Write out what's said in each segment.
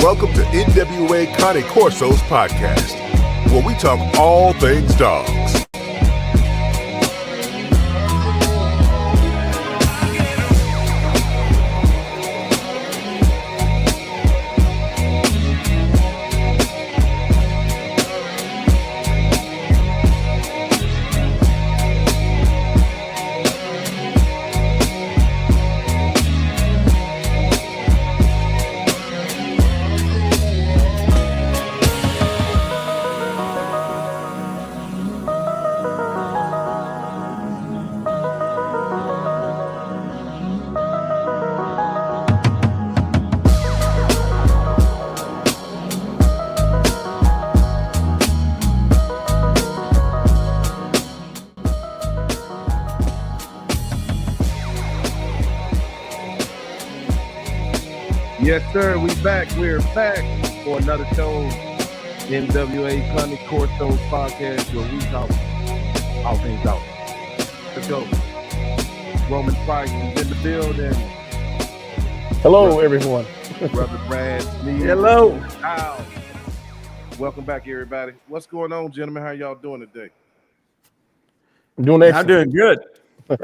welcome to NWA Connie Corso's podcast, where we talk all things dogs. Yes, sir. We're back for another show, NWA Connie Corso's podcast, where we talk all things out. Let's go. Roman Price is in the building. Hello, everyone. Brother Brad Sneed. Hello. Welcome back, everybody. What's going on, gentlemen? How y'all doing today? I'm doing excellent. I'm doing good.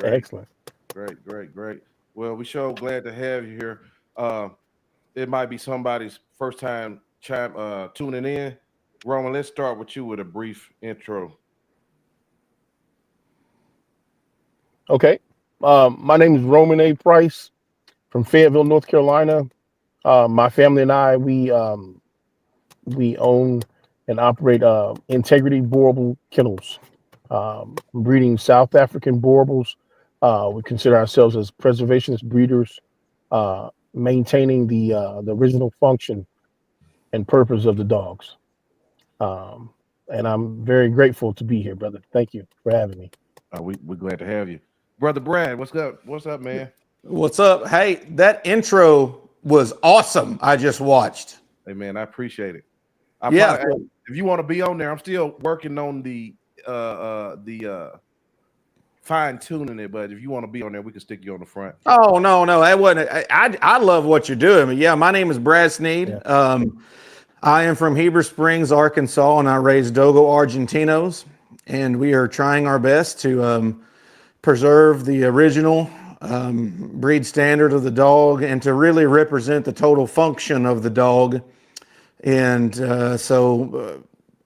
Excellent. Great. Well, we sure glad to have you here. It might be somebody's first time tuning in. Roman, let's start with you with a brief intro. Okay. My name is Roman A. Price from Fayetteville, North Carolina. My family and I, we own and operate Integrity Boerboel Kennels, breeding South African Boerboels. We consider ourselves as preservationist breeders, maintaining the original function and purpose of the dogs. And I'm very grateful to be here, brother. Thank you for having me. We're glad to have you. Brother Brad, what's up? What's up, man? What's up? Hey, that intro was awesome. I just watched. Hey, man, I appreciate it. If you want to be on there, I'm still working on the fine tuning it, but if you want to be on there, we can stick you on the front. Oh, no, that wasn't. I love what you're doing. But yeah, my name is Brad Sneed. Yeah. I am from Heber Springs, Arkansas, and I raise Dogo Argentinos, and we are trying our best to preserve the original breed standard of the dog and to really represent the total function of the dog. And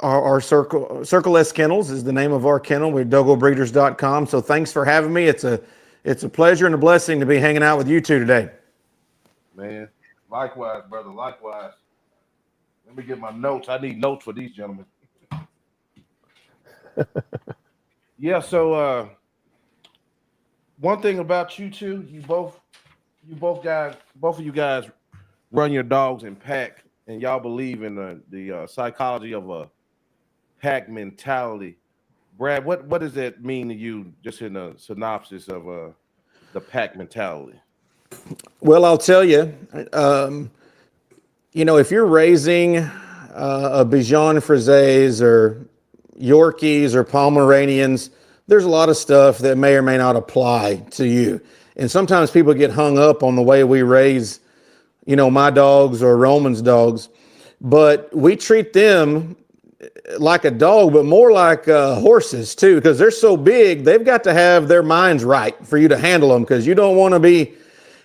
our Circle S Kennels is the name of our kennel. We're dogobreeders.com. So thanks for having me. It's a pleasure and a blessing to be hanging out with you two today. Man, likewise, brother, likewise. Let me get my notes. I need notes for these gentlemen. Yeah, so one thing about you two, both of you guys run your dogs in pack, and y'all believe in the psychology of a pack mentality. Brad, what does that mean to you, just in a synopsis of the pack mentality? Well, I'll tell you, if you're raising a Bichon Frise or Yorkies or Pomeranians, there's a lot of stuff that may or may not apply to you. And sometimes people get hung up on the way we raise, my dogs or Roman's dogs, but we treat them like a dog, but more like horses too, because they're so big. They've got to have their minds right for you to handle them, because you don't want to be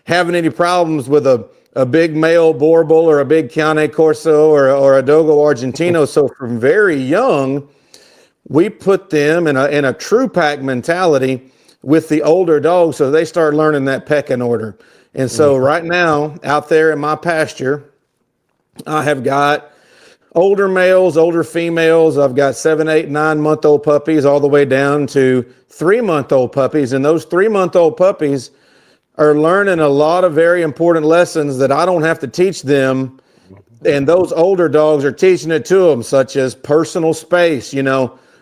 having any problems with a big male Boerboel or a big Cane Corso or a Dogo Argentino. So from very young, we put them in a true pack mentality with the older dogs, so they start learning that pecking order. And so right now, out there in my pasture, I have got older males, older females. I've got 7, 8, 9-month-old puppies, all the way down to 3-month-old puppies. And those 3-month-old puppies are learning a lot of very important lessons that I don't have to teach them. And those older dogs are teaching it to them, such as personal space.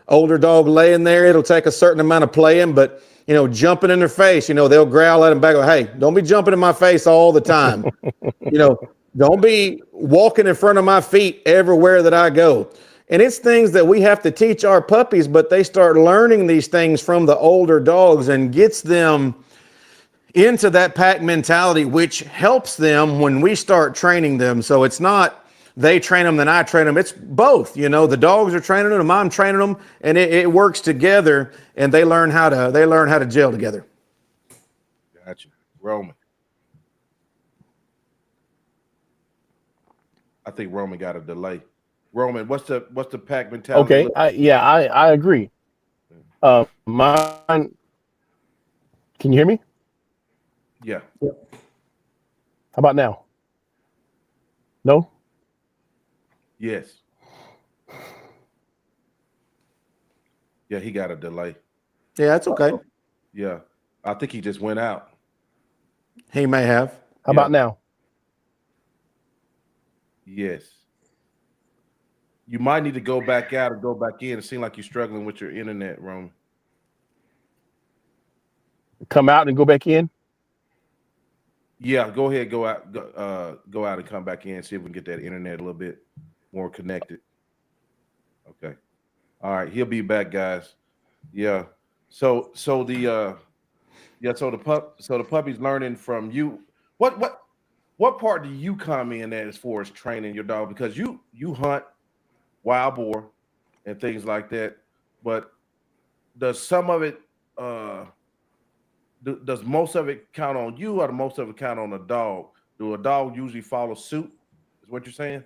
Older dog laying there, it'll take a certain amount of playing, but jumping in their face, they'll growl at them back, go, hey, don't be jumping in my face all the time. Don't be walking in front of my feet everywhere that I go. And it's things that we have to teach our puppies, but they start learning these things from the older dogs and gets them into that pack mentality, which helps them when we start training them. So it's not they train them than I train them. It's both, the dogs are training them, I'm training them, and it works together, and they learn how to gel together. Gotcha. Roman. I think Roman got a delay. Roman, what's the pack mentality? Okay, I agree. Mine. Can you hear me? Yeah. How about now? No? Yes. Yeah, he got a delay. Yeah, that's okay. Yeah. I think he just went out. He may have. How about now? Yes. You might need to go back out and go back in. It seems like you're struggling with your internet, Roman. Come out and go back in? Yeah, go ahead, go out and come back in, see if we can get that internet a little bit more connected. Okay. All right, he'll be back, guys. Yeah. So the puppy's learning from you. What part do you come in at as far as training your dog? Because you hunt wild boar and things like that, but does some of it does most of it count on you, or does most of it count on a dog? Do a dog usually follow suit? Is what you're saying?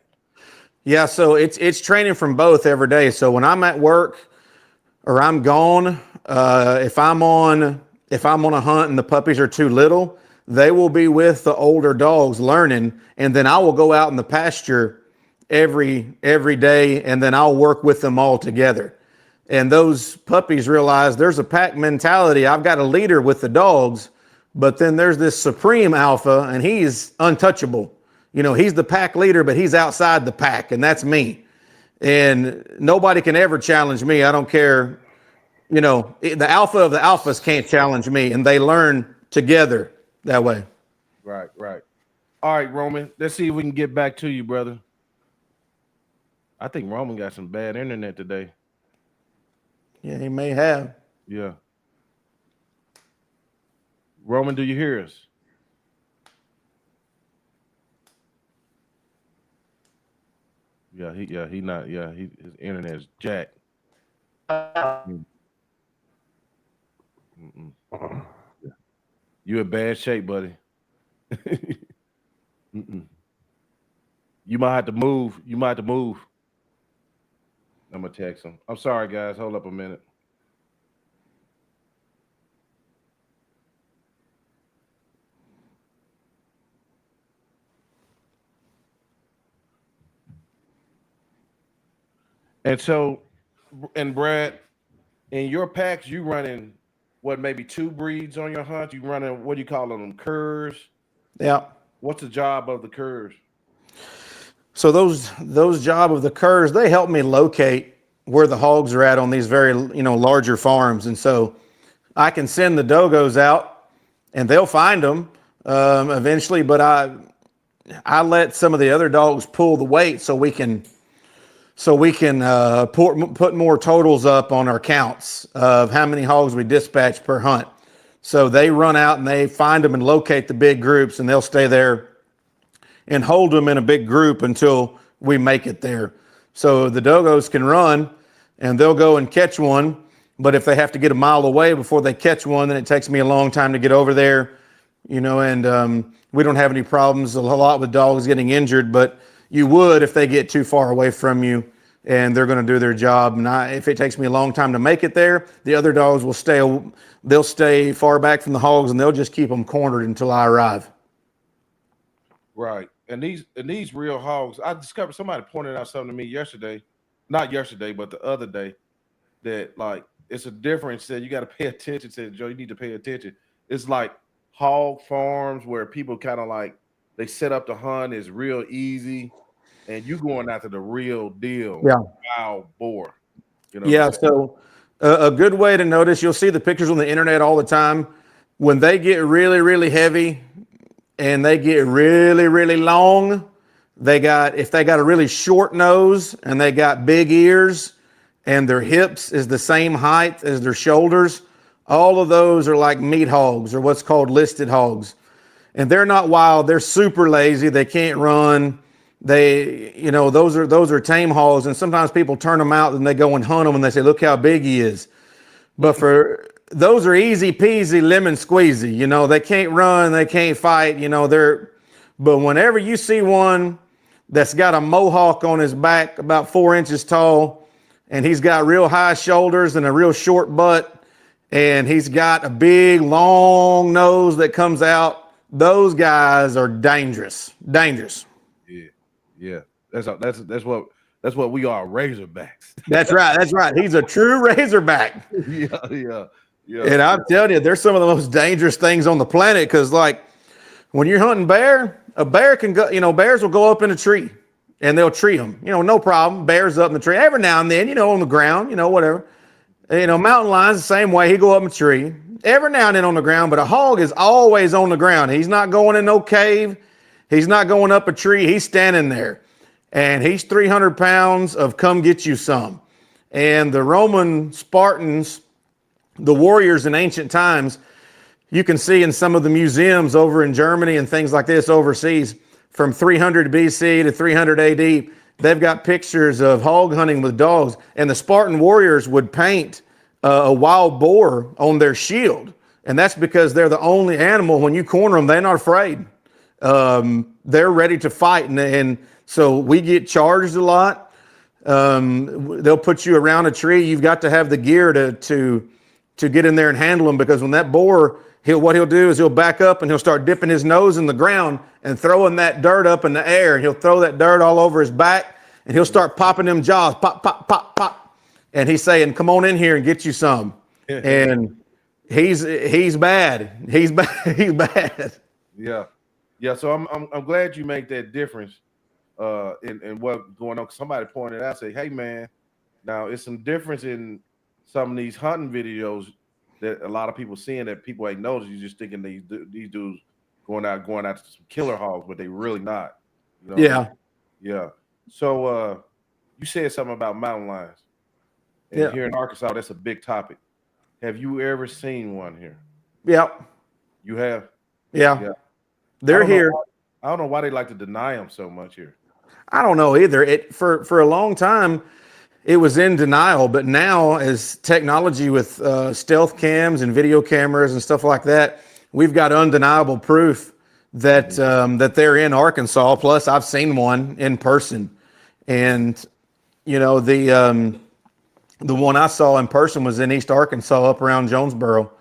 Yeah, so it's training from both every day. So when I'm at work or I'm gone, if I'm on a hunt and the puppies are too little, they will be with the older dogs learning, and then I will go out in the pasture every day, and then I'll work with them all together. And those puppies realize there's a pack mentality. I've got a leader with the dogs, but then there's this supreme alpha, and he's untouchable. He's the pack leader, but he's outside the pack, and that's me. And nobody can ever challenge me. I don't care. The alpha of the alphas can't challenge me, and they learn together that way. Right. All right, Roman, let's see if we can get back to you, brother. I think Roman got some bad internet today. Yeah, he may have. Yeah. Roman, do you hear us? His internet is jacked. You in bad shape, buddy. You might have to move. I'm gonna text him. I'm sorry, guys. Hold up a minute. And Brad, in your packs, you running maybe 2 breeds on your hunt? You running, what do you call them, curs? Yeah. What's the job of the curs? So those job of the curs, they help me locate where the hogs are at on these very larger farms, and so I can send the dogos out, and they'll find them eventually. But I let some of the other dogs pull the weight so we can put more totals up on our counts of how many hogs we dispatch per hunt. So they run out and they find them and locate the big groups, and they'll stay there and hold them in a big group until we make it there. So the dogos can run and they'll go and catch one. But if they have to get a mile away before they catch one, then it takes me a long time to get over there, and we don't have any problems a lot with dogs getting injured, but you would if they get too far away from you and they're going to do their job. And if it takes me a long time to make it there, the other dogs they'll stay far back from the hogs, and they'll just keep them cornered until I arrive. Right. And these real hogs, I discovered, somebody pointed out something to me not yesterday, but the other day, that like it's a difference that you got to pay attention to. Joe, you need to pay attention. It's like hog farms where people kind of like, they set up the hunt is real easy, and you going after the real deal. Yeah. Wild boar. Yeah. So a good way to notice, you'll see the pictures on the internet all the time. When they get really, really heavy and they get really, really long, if they got a really short nose and they got big ears and their hips is the same height as their shoulders, all of those are like meat hogs, or what's called listed hogs. And they're not wild. They're super lazy. They can't run. those are tame hogs, and sometimes people turn them out and they go and hunt them and they say, look how big he is. But for those are easy peasy lemon squeezy. They can't run, they can't fight. But whenever you see one that's got a mohawk on his back about 4 inches tall, and he's got real high shoulders and a real short butt, and he's got a big long nose that comes out, those guys are dangerous. Yeah. That's what we are, razorbacks. That's right. He's a true razorback. Yeah. And I'm telling you, they're some of the most dangerous things on the planet, because like when you're hunting a bear can go, bears will go up in a tree and they'll tree them, no problem. Bears up in the tree every now and then, on the ground, whatever. Mountain lions the same way. He go up in a tree every now and then on the ground, but a hog is always on the ground. He's not going in no cave. He's not going up a tree. He's standing there, and he's 300 pounds of come get you some. And the Roman Spartans, the warriors in ancient times, you can see in some of the museums over in Germany and things like this overseas, from 300 BC to 300 AD, they've got pictures of hog hunting with dogs, and the Spartan warriors would paint a wild boar on their shield. And that's because they're the only animal, when you corner them, they're not afraid. They're ready to fight. And so we get charged a lot. They'll put you around a tree. You've got to have the gear to get in there and handle them, because when that boar, what he'll do is he'll back up and he'll start dipping his nose in the ground and throwing that dirt up in the air. And he'll throw that dirt all over his back, and he'll start popping them jaws, pop, pop, pop, pop. And he's saying, come on in here and get you some. And he's bad. He's bad. He's bad. Yeah. So I'm glad you make that difference in what's going on. Somebody pointed out, say, hey man, now it's some difference in some of these hunting videos that a lot of people seeing that people ain't noticed. You just thinking these dudes going out to some killer hogs, but they really not. Yeah. So you said something about mountain lions. And here in Arkansas, that's a big topic. Have you ever seen one here? Yep. You have? Yeah. They're here. I don't know why they like to deny them so much here. I don't know either. For a long time, it was in denial, but now as technology with stealth cams and video cameras and stuff like that, we've got undeniable proof that that they're in Arkansas. Plus, I've seen one in person, and the one I saw in person was in East Arkansas, up around Jonesboro.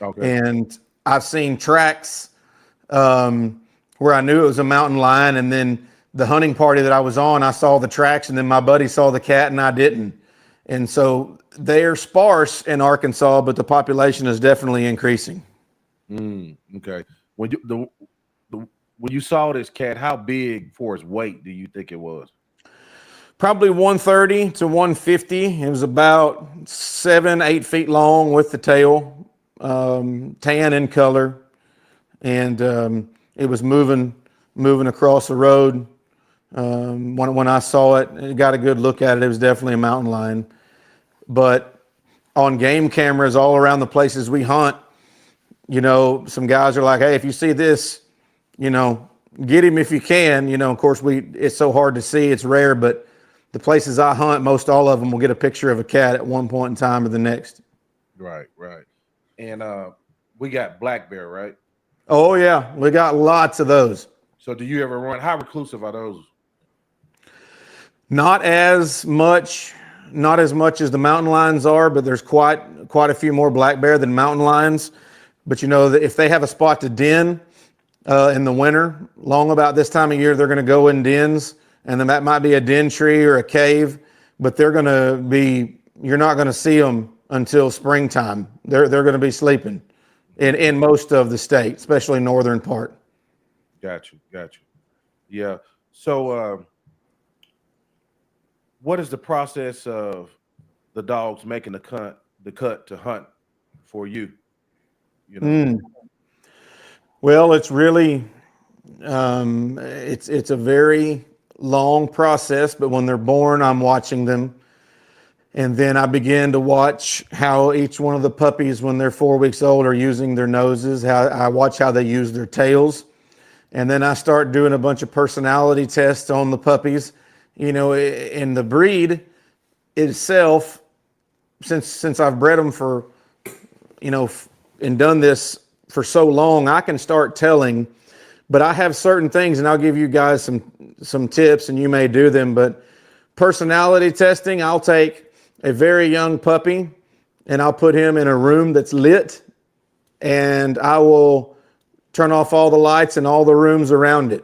Okay. And I've seen tracks where I knew it was a mountain lion, and then the hunting party that I was on, I saw the tracks, and then my buddy saw the cat and I didn't. And so they're sparse in Arkansas, but the population is definitely increasing. Okay. When you saw this cat, how big for its weight do you think it was? Probably 130 to 150. It was about 7-8 feet long with the tail, tan in color, and it was moving across the road. When I saw it, and got a good look at it, it was definitely a mountain lion. But on game cameras all around the places we hunt, some guys are like, hey, if you see this, get him if you can. Of course, it's so hard to see, it's rare, but the places I hunt, most all of them will get a picture of a cat at one point in time or the next. Right. And we got black bear, right? Oh yeah, we got lots of those. So do you ever run? How reclusive are those? Not as much as the mountain lions are, but there's quite a few more black bear than mountain lions. But that if they have a spot to den in the winter, long about this time of year, they're going to go in dens, and then that might be a den tree or a cave, but you're not going to see them until springtime. They're going to be sleeping in most of the state, especially northern part. Got you. Yeah. So what is the process of the dogs making the cut to hunt for you? Well, it's really it's a very long process, but when they're born, I'm watching them. And then I begin to watch how each one of the puppies, when they're 4 weeks old, are using their noses. I watch how they use their tails. And then I start doing a bunch of personality tests on the puppies, and the breed itself, since I've bred them for, and done this for so long, I can start telling. But I have certain things, and I'll give you guys some tips, and you may do them. But personality testing, I'll take a very young puppy, and I'll put him in a room that's lit, and I will turn off all the lights in all the rooms around it.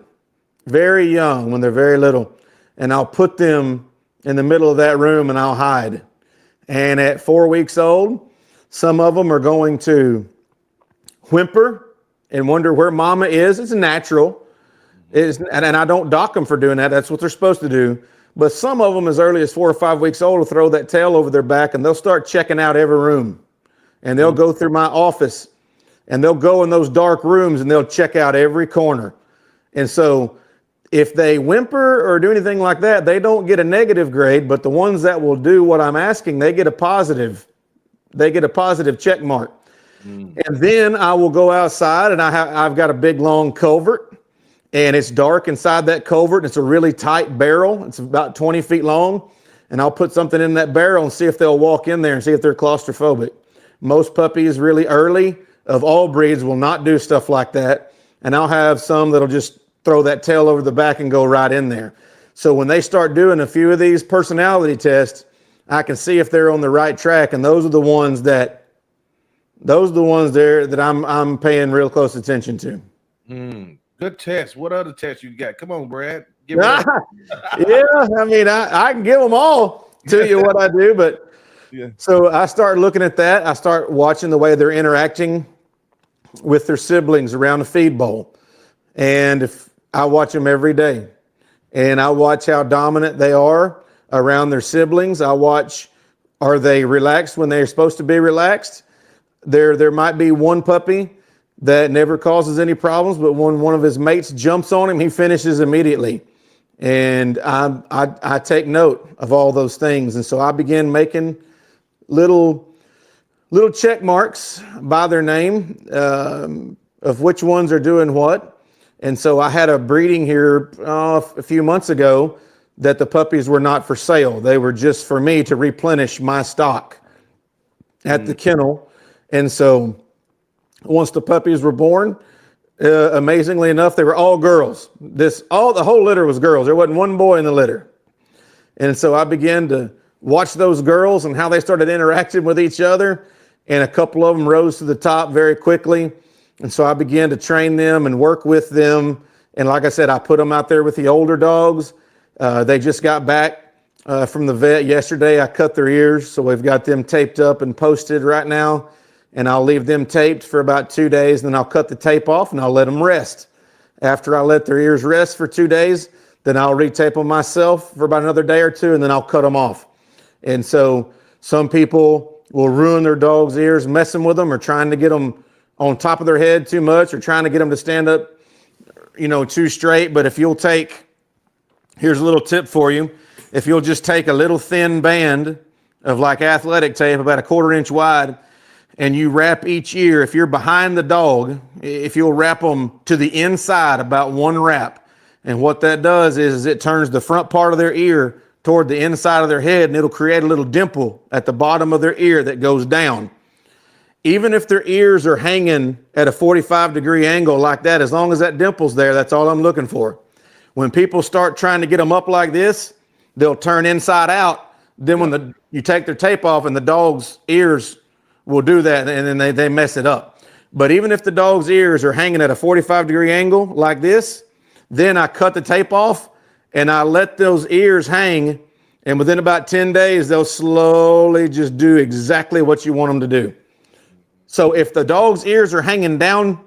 Very young, when they're very little. And I'll put them in the middle of that room, and I'll hide. And at 4 weeks old, some of them are going to whimper and wonder where mama is. It's natural. And I don't dock them for doing that. That's what they're supposed to do. But some of them, as early as 4 or 5 weeks old, will throw that tail over their back, and they'll start checking out every room. And they'll go through my office, and they'll go in those dark rooms, and they'll check out every corner. And so if they whimper or do anything like that, they don't get a negative grade. But the ones that will do what I'm asking, they get a positive. They get a positive check mark. And then I will go outside, and I've got a big long culvert, and it's dark inside that culvert, and it's a really tight barrel. It's about 20 feet long, and I'll put something in that barrel and see if they'll walk in there and see if they're claustrophobic. Most puppies really early of all breeds will not do stuff like that, and I'll have some that'll just throw that tail over the back and go right in there. So when they start doing a few of these personality tests, I can see if they're on the right track, and those are the ones there that I'm paying real close attention to. Good test. What other tests you got? Come on, Brad. Give me Yeah, I mean, I can give them all to you what I do, but yeah. So I start looking at that. I start watching the way they're interacting with their siblings around the feed bowl. And if I watch them every day, and I watch how dominant they are around their siblings. I watch, are they relaxed when they're supposed to be relaxed? There might be one puppy that never causes any problems, but when one of his mates jumps on him, he finishes immediately. And I take note of all those things. And so I begin making little check marks by their name of which ones are doing what. And so I had a breeding here a few months ago that the puppies were not for sale. They were just for me to replenish my stock at the kennel. And so once the puppies were born, amazingly enough, they were all girls. The whole litter was girls. There wasn't one boy in the litter. And so I began to watch those girls and how they started interacting with each other. And a couple of them rose to the top very quickly. And so I began to train them and work with them. And like I said, I put them out there with the older dogs. They just got back from the vet yesterday. I cut their ears, so we've got them taped up and posted right now. And I'll leave them taped for about 2 days, and then I'll cut the tape off and I'll let them rest. After I let their ears rest for 2 days, then I'll retape them myself for about another day or two, and then I'll cut them off. And so some people will ruin their dog's ears messing with them or trying to get them on top of their head too much or trying to get them to stand up, too straight. But if you'll here's a little tip for you. If you'll just take a little thin band of like athletic tape, about 1/4 inch wide, and you wrap each ear, if you're behind the dog, if you'll wrap them to the inside, about one wrap. And what that does is it turns the front part of their ear toward the inside of their head, and it'll create a little dimple at the bottom of their ear that goes down. Even if their ears are hanging at a 45-degree angle like that, as long as that dimple's there, that's all I'm looking for. When people start trying to get them up like this, they'll turn inside out. Then when you take their tape off, and the dog's ears will do that, and then they mess it up. But even if the dog's ears are hanging at a 45-degree angle like this, then I cut the tape off and I let those ears hang, and within about 10 days, they'll slowly just do exactly what you want them to do. So if the dog's ears are hanging down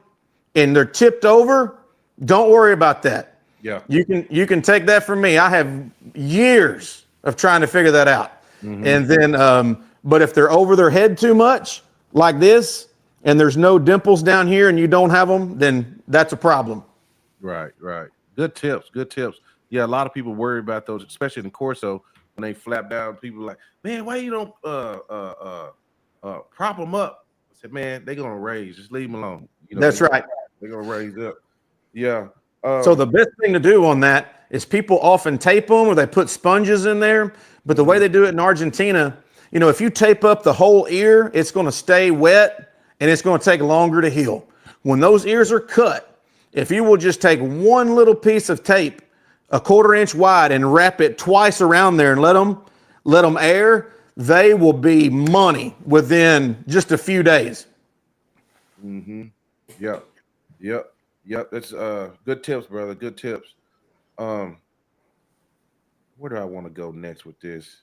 and they're tipped over, don't worry about that. Yeah. You can take that from me. I have years of trying to figure that out. Mm-hmm. And then, but if they're over their head too much, like this, and there's no dimples down here and you don't have them, then that's a problem. Right. Good tips. Yeah, a lot of people worry about those, especially in Corso, when they flap down. People are like, man, why you don't prop them up? I said, man, they're gonna raise. Just leave them alone. That's right. They're gonna raise up. Yeah. So the best thing to do on that is people often tape them or they put sponges in there. But the way they do it in Argentina, you know, if you tape up the whole ear, it's going to stay wet and it's going to take longer to heal. When those ears are cut, if you will just take one little piece of tape, a 1/4 inch wide, and wrap it twice around there and let them air, they will be money within just a few days. Yep. That's good tips, brother. Good tips. Where do I want to go next with this?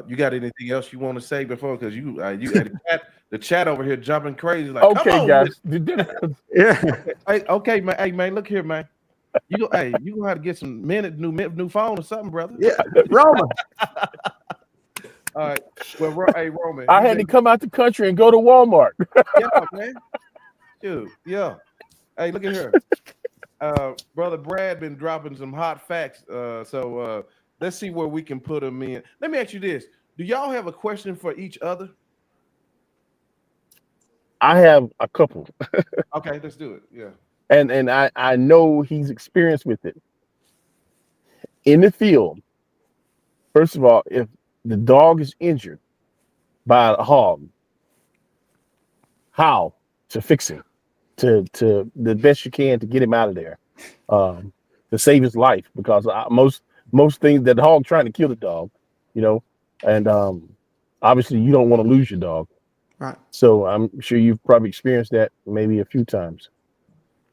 You got anything else you want to say before? Because you the chat over here jumping crazy. Like, Okay, come on, guys. Yeah. okay, man. Hey, man, look here, man. You gonna have to get some new phone or something, brother. Yeah. Roman. All right. Well, hey, Roman. I had to come out the country and go to Walmart. Yeah, man. Dude, yeah. Hey, look at here. Brother Brad been dropping some hot facts. So let's see where we can put them in. Let me ask you this. Do y'all have a question for each other? I have a couple. Okay, let's do it. Yeah. And I know he's experienced with it. In the field, first of all, if the dog is injured by a hog, how to fix him, to the best you can to get him out of there, to save his life, because most things that the hog trying to kill the dog, you know, and obviously you don't want to lose your dog. Right. So I'm sure you've probably experienced that maybe a few times.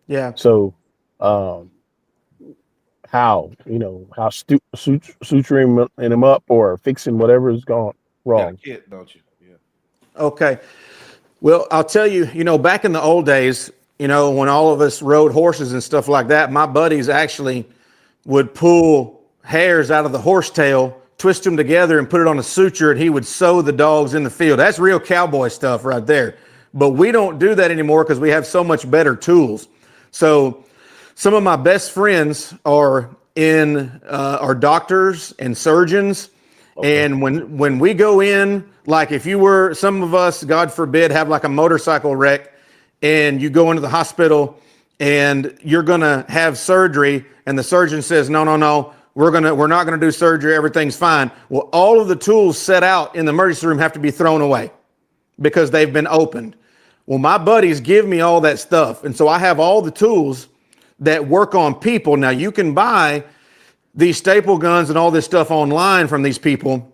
Yeah. So how suturing him up or fixing whatever is gone wrong. Yeah, kid, don't you? Yeah. Okay. Well, I'll tell you, you know, back in the old days, you know, when all of us rode horses and stuff like that, my buddies actually would pull hairs out of the horsetail, twist them together and put it on a suture, and he would sew the dogs in the field. That's real cowboy stuff right there. But we don't do that anymore because we have so much better tools. So some of my best friends are doctors and surgeons. Okay. And when we go in, like if you were, some of us, God forbid, have like a motorcycle wreck and you go into the hospital and you're going to have surgery and the surgeon says, no, we're not going to do surgery. Everything's fine. Well, all of the tools set out in the emergency room have to be thrown away because they've been opened. Well, my buddies give me all that stuff. And so I have all the tools that work on people. Now you can buy these staple guns and all this stuff online from these people.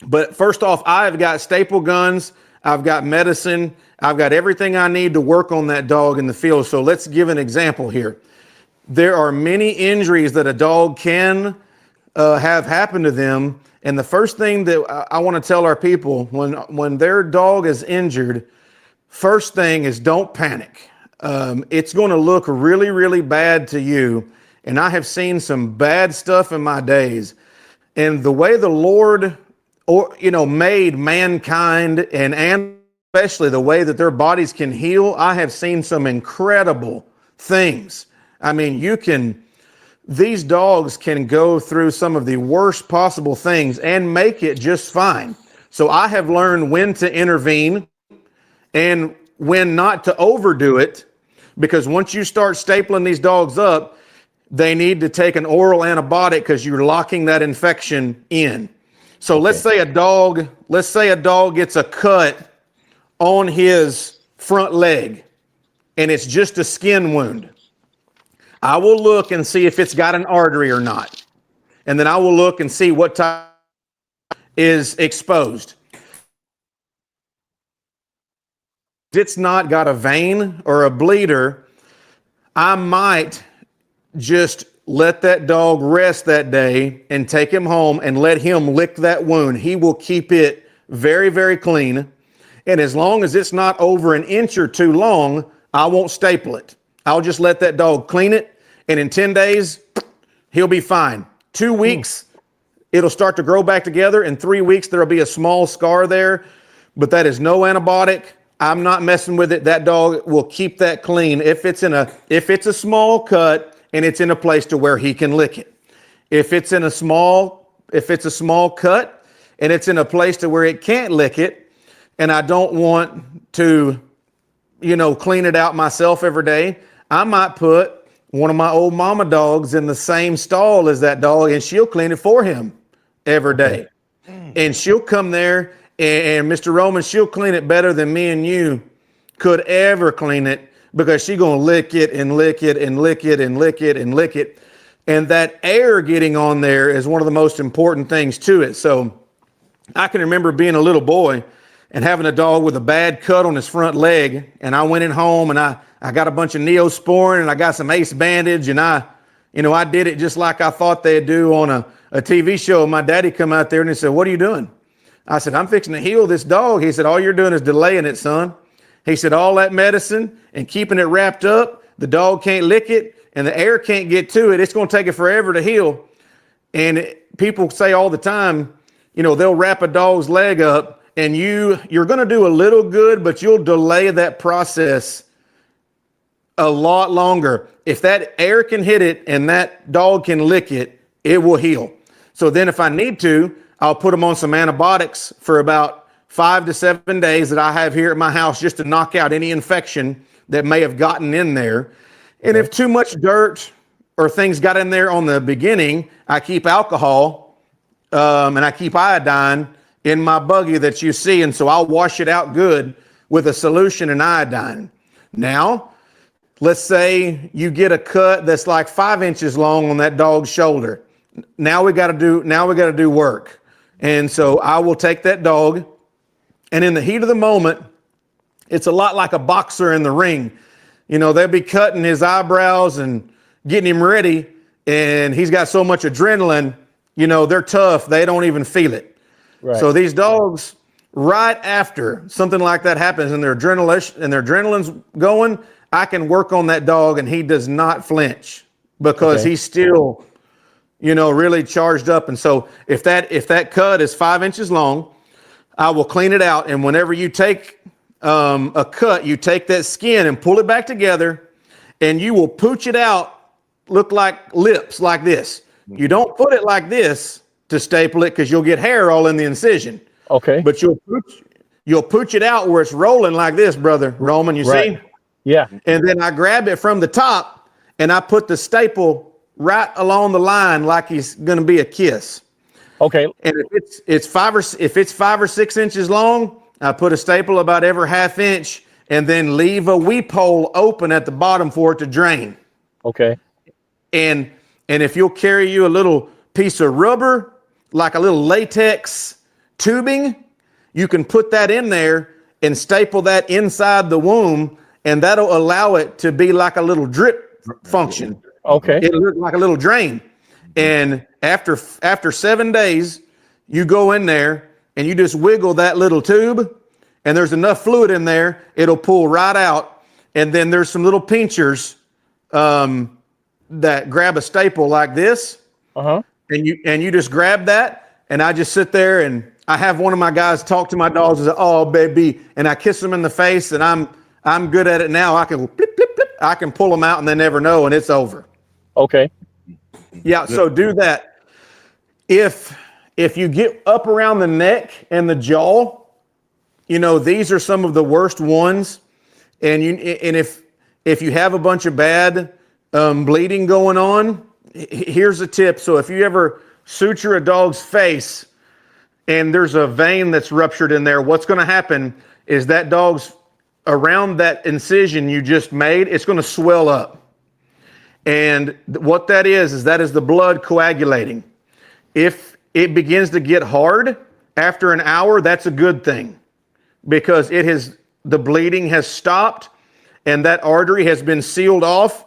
But first off, I've got staple guns. I've got medicine. I've got everything I need to work on that dog in the field. So let's give an example here. There are many injuries that a dog can have happen to them. And the first thing that I want to tell our people when their dog is injured, first thing is don't panic. It's going to look really, really bad to you. And I have seen some bad stuff in my days. And the way the Lord, made mankind and especially the way that their bodies can heal, I have seen some incredible things. I mean, these dogs can go through some of the worst possible things and make it just fine. So I have learned when to intervene and when not to overdo it, because once you start stapling these dogs up, they need to take an oral antibiotic because you're locking that infection in. So let's say a dog gets a cut on his front leg and it's just a skin wound. I will look and see if it's got an artery or not. And then I will look and see what type is exposed. If it's not got a vein or a bleeder, I might just let that dog rest that day and take him home and let him lick that wound. He will keep it very, very clean. And as long as it's not over an inch or two long, I won't staple it. I'll just let that dog clean it. And in 10 days, he'll be fine. 2 weeks, it'll start to grow back together. In 3 weeks, there'll be a small scar there, but that is no antibiotic. I'm not messing with it. That dog will keep that clean. If it's a small cut and it's in a place to where he can lick it. If it's a small cut and it's in a place to where it can't lick it, and I don't want to, clean it out myself every day, I might put one of my old mama dogs in the same stall as that dog, and she'll clean it for him every day. And she'll come there, and Mr. Roman, she'll clean it better than me and you could ever clean it, because she's going to lick it and lick it and lick it and lick it and lick it. And that air getting on there is one of the most important things to it. So I can remember being a little boy and having a dog with a bad cut on his front leg. And I went in home and I got a bunch of Neosporin and I got some Ace bandage, and I did it just like I thought they'd do on a TV show. My daddy come out there and he said, "What are you doing?" I said, "I'm fixing to heal this dog." He said, "All you're doing is delaying it, son." He said, "All that medicine and keeping it wrapped up, the dog can't lick it and the air can't get to it. It's going to take it forever to heal." And people say all the time, they'll wrap a dog's leg up, and you're going to do a little good, but you'll delay that process a lot longer. If that air can hit it and that dog can lick it, it will heal. So then if I need to, I'll put them on some antibiotics for about 5 to 7 days that I have here at my house, just to knock out any infection that may have gotten in there. And if too much dirt or things got in there on the beginning, I keep alcohol and I keep iodine in my buggy that you see. And so I'll wash it out good with a solution and iodine. Now, let's say you get a cut that's like 5 inches long on that dog's shoulder. Now we got to do work. And so I will take that dog, and in the heat of the moment, it's a lot like a boxer in the ring. They'll be cutting his eyebrows and getting him ready, and he's got so much adrenaline, they're tough. They don't even feel it. Right. So these dogs, right after something like that happens and their adrenaline's going, I can work on that dog and he does not flinch, because he's still, really charged up. And so if that cut is 5 inches long, I will clean it out. And whenever you take a cut, you take that skin and pull it back together, and you will pooch it out, look like lips like this. You don't put it like this to staple it, because you'll get hair all in the incision. Okay. But you'll pooch it out where it's rolling like this, brother Roman, you see? Yeah. And then I grab it from the top and I put the staple right along the line like he's going to be a kiss. Okay. And if it's 5 or 6 inches long, I put a staple about every ½ inch and then leave a weep hole open at the bottom for it to drain. Okay. And if you'll carry you a little piece of rubber, like a little latex tubing, you can put that in there and staple that inside the womb, and that'll allow it to be like a little drip function. Okay. It'll look like a little drain. And after 7 days, you go in there and you just wiggle that little tube, and there's enough fluid in there, it'll pull right out. And then there's some little pinchers that grab a staple like this. Uh-huh. And you just grab that, and I just sit there and I have one of my guys talk to my dogs and say, "Oh, baby," and I kiss them in the face, and I'm good at it now. I can blip, blip, blip. I can pull them out and they never know, and it's over. Okay. Yeah, so do that. If you get up around the neck and the jaw, these are some of the worst ones. And if you have a bunch of bad bleeding going on, here's a tip. So if you ever suture a dog's face and there's a vein that's ruptured in there, what's going to happen is that dog's around that incision you just made, it's going to swell up. And what that is the blood coagulating. If it begins to get hard after an hour, that's a good thing, because the bleeding has stopped and that artery has been sealed off.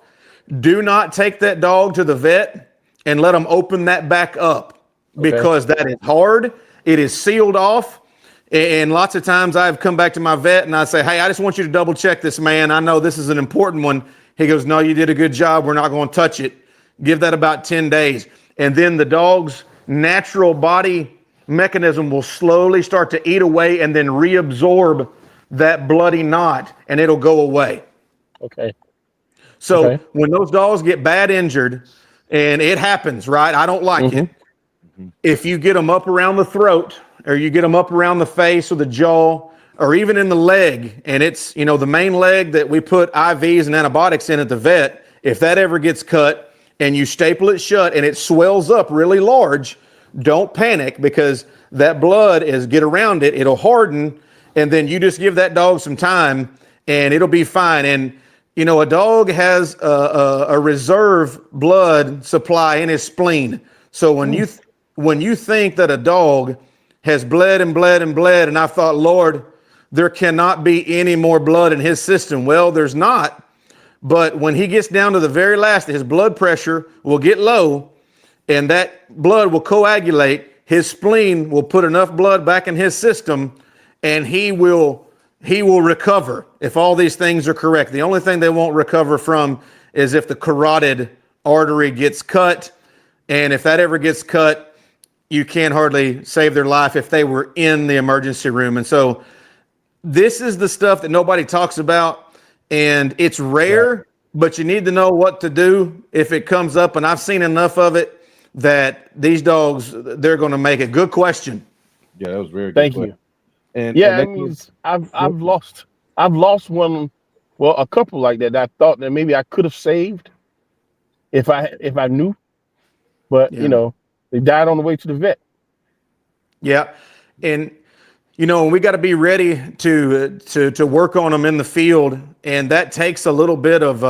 Do not take that dog to the vet and let them open that back up, because that is hard. It is sealed off. And lots of times I've come back to my vet and I say, "Hey, I just want you to double check this, man. I know this is an important one." He goes, "No, you did a good job. We're not going to touch it." Give that about 10 days. And then the dog's natural body mechanism will slowly start to eat away and then reabsorb that bloody knot, and it'll go away. Okay. So when those dogs get bad injured, and it happens, right? I don't like it. If you get them up around the throat, or you get them up around the face or the jaw, or even in the leg, and it's, the main leg that we put IVs and antibiotics in at the vet if that ever gets cut and you staple it shut and it swells up really large, don't panic, because that blood is get around it, it'll harden, and then you just give that dog some time and it'll be fine. And you know, a dog has a reserve blood supply in his spleen. So when you think that a dog has bled and bled and bled, and I thought, Lord, there cannot be any more blood in his system. Well, there's not. But when he gets down to the very last, his blood pressure will get low, and that blood will coagulate. His spleen will put enough blood back in his system, and he will recover if all these things are correct. The only thing they won't recover from is if the carotid artery gets cut. And if that ever gets cut, you can't hardly save their life if they were in the emergency room. And so this is the stuff that nobody talks about, and it's rare, but you need to know what to do if it comes up. And I've seen enough of it that these dogs, they're going to make a good question. Yeah, that was very good. Thank you. And yeah, and I mean, I've lost one, well, a couple like that I thought that maybe I could have saved if I knew, but you know, they died on the way to the vet. Yeah, and you know, we got to be ready to work on them in the field, and that takes a little bit of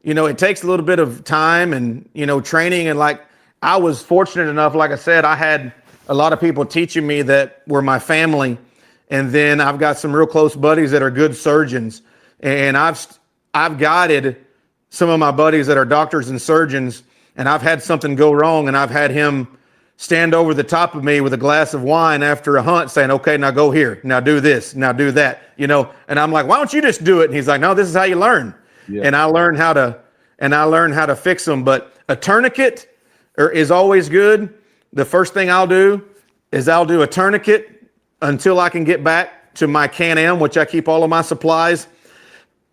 it takes a little bit of time and training. And like, I was fortunate enough, like I said, I had a lot of people teaching me that were my family. And then I've got some real close buddies that are good surgeons. And I've guided some of my buddies that are doctors and surgeons, and I've had something go wrong, and I've had him stand over the top of me with a glass of wine after a hunt saying, okay, now go here, now do this, now do that, and I'm like, why don't you just do it? And he's like, no, this is how you learn. Yeah. And I learned how to fix them. But a tourniquet is always good. The first thing I'll do is I'll do a tourniquet until I can get back to my Can-Am, which I keep all of my supplies.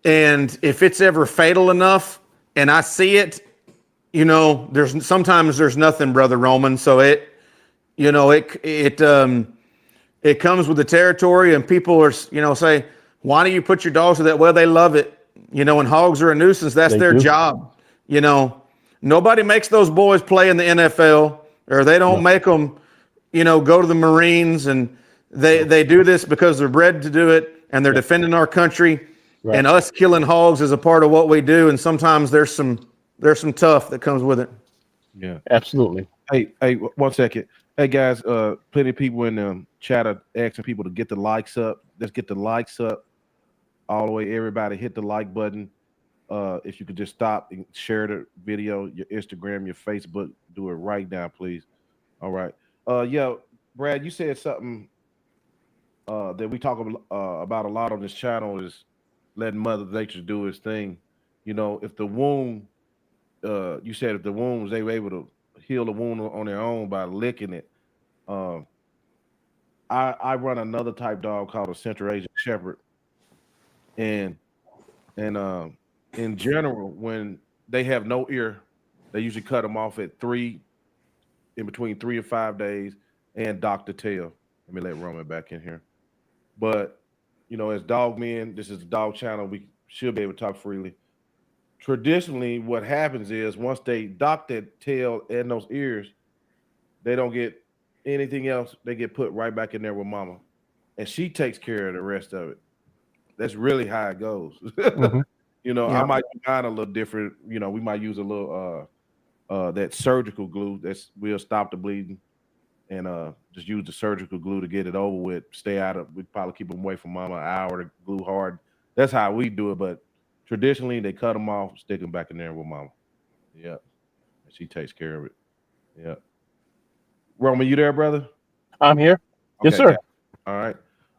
And if it's ever fatal enough and I see it, sometimes there's nothing, Brother Roman. So it comes with the territory, and people are, say, why do you put your dogs to that? Well, they love it. And hogs are a nuisance. That's their job. Nobody makes those boys play in the NFL, or they don't make them, go to the Marines, and they do this because they're bred to do it, and they're defending our country. Right. And us killing hogs is a part of what we do. And sometimes there's some tough that comes with it. Yeah, absolutely. Hey, 1 second. Hey guys, plenty of people in the chat are asking people to get the likes up. Let's get the likes up all the way. Everybody hit the like button. If you could just stop and share the video, your Instagram, your Facebook, do it right now, please. All right. Yeah, Brad, you said something that we talk about a lot on this channel is letting Mother Nature do its thing. If the wound, you said if the wounds, they were able to heal the wound on their own by licking it. I run another type dog called a Central Asian Shepherd, and in general, when they have no ear, they usually cut them off at in between 3 and 5 days, and dock the tail. Let me let Roman back in here. But as dog men, this is a dog channel. We should be able to talk freely. Traditionally, what happens is once they dock that tail and those ears, they don't get anything else. They get put right back in there with mama, and she takes care of the rest of it. That's really how it goes. Mm-hmm. I might do mine a little different. We might use a little that surgical glue will stop the bleeding, and just use the surgical glue to get it over with. Stay out of. We probably keep them away from mama an hour to glue hard. That's how we do it, but traditionally, they cut them off, stick them back in there with mama. Yeah. And she takes care of it. Yeah. Roman, you there, brother? I'm here. Okay, yes, sir. Yeah.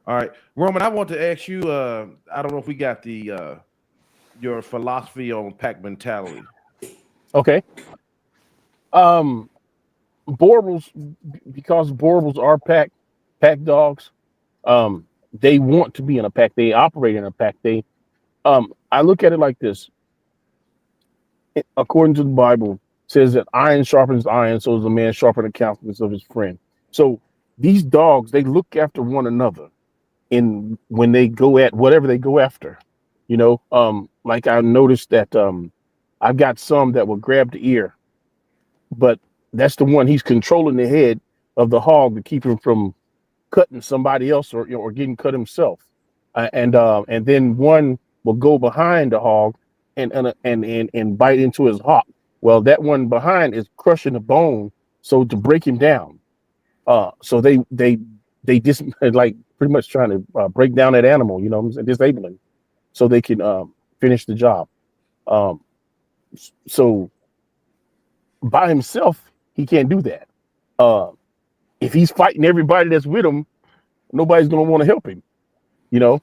All right. Roman, I want to ask you, I don't know if we got your philosophy on pack mentality. Okay. Boerboels, because Boerboels are pack dogs, they want to be in a pack. They operate in a pack. I look at it like this. According to the Bible, it says that iron sharpens iron, so is a man sharpen the countenance of his friend. So these dogs, they look after one another when they go at whatever they go after. Like I noticed that I've got some that will grab the ear, but that's the one he's controlling the head of the hog to keep him from cutting somebody else or getting cut himself. And then one will go behind the hog and bite into his hock. Well, that one behind is crushing the bone, so to break him down. So they just like pretty much trying to break down that animal, disabling, so they can finish the job. So by himself, he can't do that. If he's fighting everybody that's with him, nobody's gonna want to help him, you know.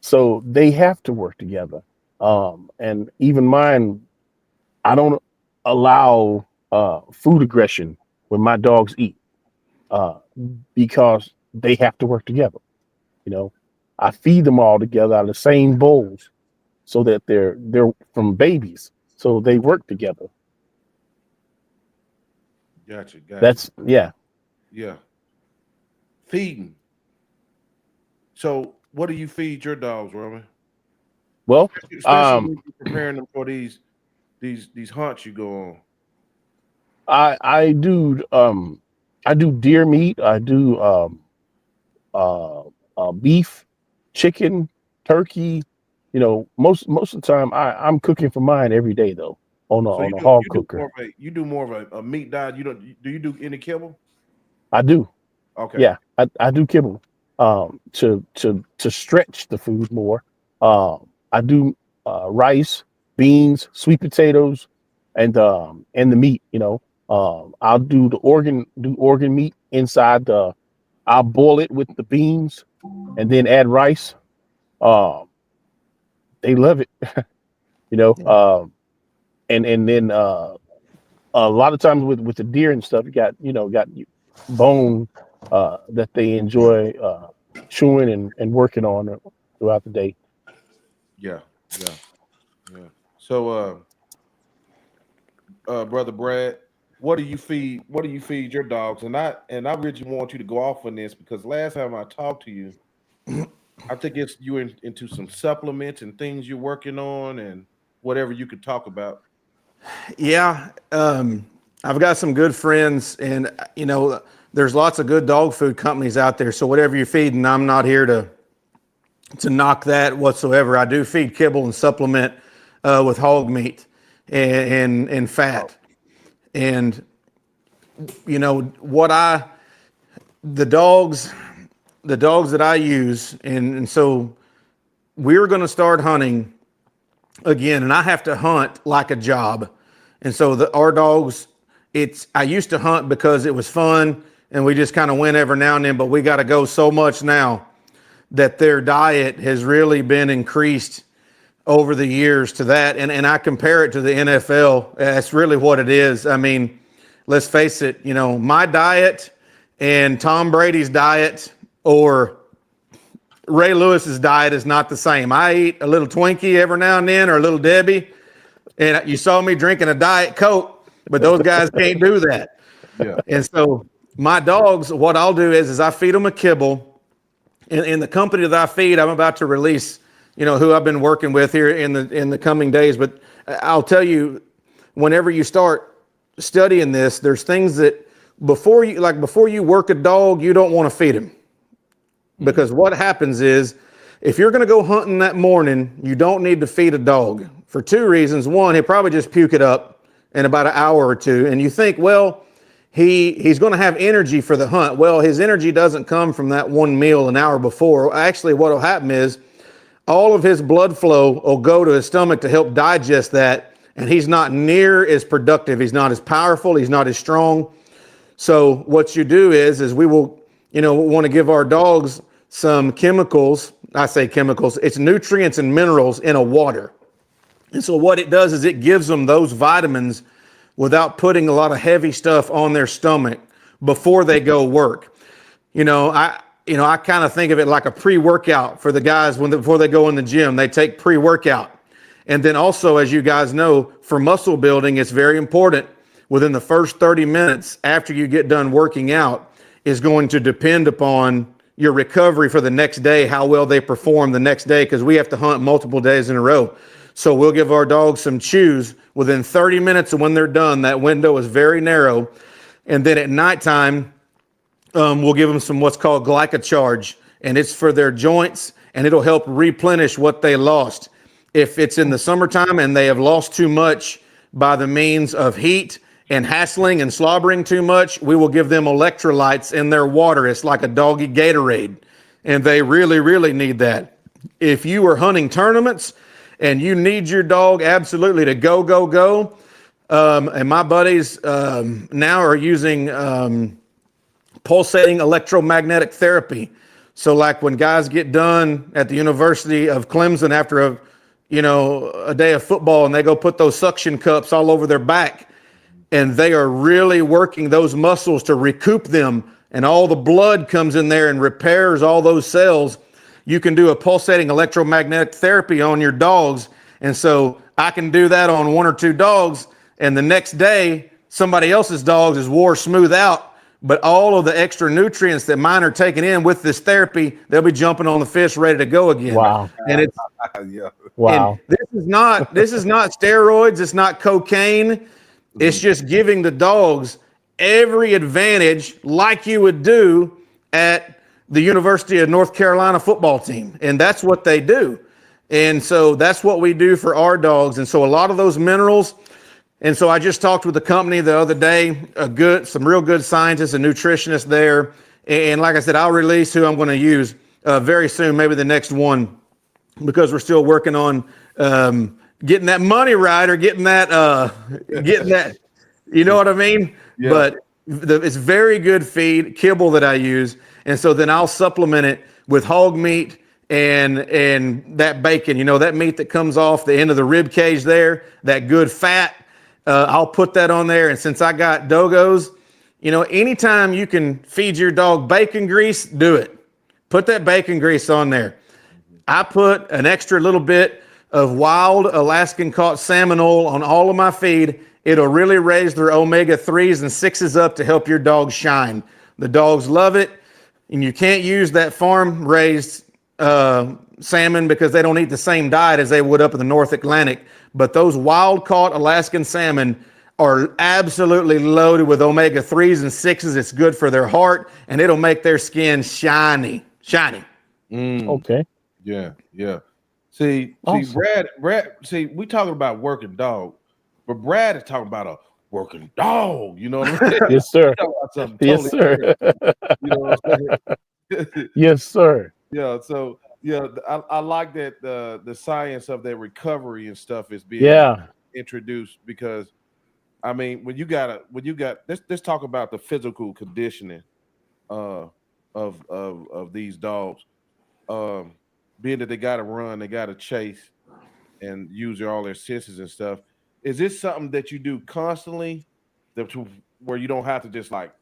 So they have to work together. And even mine, I don't allow food aggression when my dogs eat, because they have to work together. I feed them all together out of the same bowls, so that they're from babies, so they work together. Gotcha. That's Yeah. Feeding. So, what do you feed your dogs, Roman? well. Especially when you're preparing them for these hunts you go on. I do deer meat. I do beef, chicken, turkey. Most of the time I'm cooking for mine every day though on a hog cooker. You do more of a meat diet. Do you do any kibble? I do. Okay. Yeah, I do kibble to stretch the food more. I do rice, beans, sweet potatoes, and the meat. I'll do organ meat inside the. I'll boil it with the beans, and then add rice. They love it, and then a lot of times with the deer and stuff, you got bone that they enjoy chewing and working on throughout the day. Yeah. So, brother Brad, what do you feed your dogs? And I really want you to go off on this, because last time I talked to you, I think it's you into some supplements and things you're working on and whatever you could talk about. Yeah, I've got some good friends, and there's lots of good dog food companies out there. So whatever you're feeding, I'm not here to knock that whatsoever. I do feed kibble and supplement with hog meat and fat, and the dogs that I use, and so we're going to start hunting again, and I have to hunt like a job. And so our dogs, I used to hunt because it was fun and we just kind of went every now and then, but we got to go so much now that their diet has really been increased over the years to that. And I compare it to the NFL. That's really what it is. I mean, let's face it, my diet and Tom Brady's diet or Ray Lewis's diet is not the same. I eat a little Twinkie every now and then, or a little Debbie, and you saw me drinking a Diet Coke, but those guys can't do that. Yeah. And so my dogs, what I'll do is I feed them a kibble. In the company that I feed, I'm about to release, who I've been working with here in the coming days. But I'll tell you, whenever you start studying this, there's things that before you work a dog, you don't want to feed him. Because what happens is, if you're going to go hunting that morning, you don't need to feed a dog for two reasons. One, he'll probably just puke it up in about an hour or two. And you think, well, he's going to have energy for the hunt. Well, his energy doesn't come from that one meal an hour before. Actually, what will happen is all of his blood flow will go to his stomach to help digest that. And he's not near as productive. He's not as powerful. He's not as strong. So what you do is we will, want to give our dogs some chemicals. I say chemicals, it's nutrients and minerals in a water. And so what it does is it gives them those vitamins without putting a lot of heavy stuff on their stomach before they go work. I kind of think of it like a pre-workout for the guys before they go in the gym. They take pre-workout. And then also, as you guys know, for muscle building, it's very important within the first 30 minutes after you get done working out is going to depend upon your recovery for the next day, how well they perform the next day, because we have to hunt multiple days in a row. So we'll give our dogs some chews within 30 minutes of when they're done. That window is very narrow. And then at nighttime, we'll give them some what's called glycocharge, and it's for their joints, and it'll help replenish what they lost. If it's in the summertime and they have lost too much by the means of heat and hassling and slobbering too much, we will give them electrolytes in their water. It's like a doggy Gatorade, and they really, really need that. If you are hunting tournaments and you need your dog absolutely to go, go, go, and my buddies now are using pulsating electromagnetic therapy. So like when guys get done at the University of Clemson after a day of football and they go put those suction cups all over their back, and they are really working those muscles to recoup them, and all the blood comes in there and repairs all those cells, you can do a pulsating electromagnetic therapy on your dogs. And so I can do that on one or two dogs, and the next day somebody else's dogs is wore smooth out, but all of the extra nutrients that mine are taking in with this therapy, they'll be jumping on the fish ready to go again. Wow. And it's wow. and this is not steroids, it's not cocaine. It's just giving the dogs every advantage like you would do at the University of North Carolina football team. And that's what they do. And so that's what we do for our dogs. And so a lot of those minerals. And so I just talked with the company the other day, some real good scientists and nutritionists there. And like I said, I'll release who I'm going to use very soon, maybe the next one, because we're still working on getting that money right, or getting that, you know what I mean? Yeah. But it's very good feed kibble that I use. And so then I'll supplement it with hog meat and that bacon, that meat that comes off the end of the rib cage there, that good fat. I'll put that on there. And since I got dogos, anytime you can feed your dog bacon grease, do it. Put that bacon grease on there. I put an extra little bit of wild Alaskan caught salmon oil on all of my feed. It'll really raise their omega-3s and 6s up to help your dog shine. The dogs love it. And you can't use that farm-raised salmon because they don't eat the same diet as they would up in the North Atlantic. But those wild-caught Alaskan salmon are absolutely loaded with omega-3s and 6s. It's good for their heart, and it'll make their skin shiny. Okay. Yeah. See, Awesome. Brad, we talking about working dog, but Brad is talking about a working dog. You know what I mean? Yes, sir. Yes, Totally sir. different. You know what I'm saying? Yes, sir. Yeah. So I like that the science of their recovery and stuff is being introduced, because I mean when you got let's talk about the physical conditioning of these dogs. Being that they got to run, they got to chase and use all their senses and stuff. Is this something that you do constantly, where you don't have to just like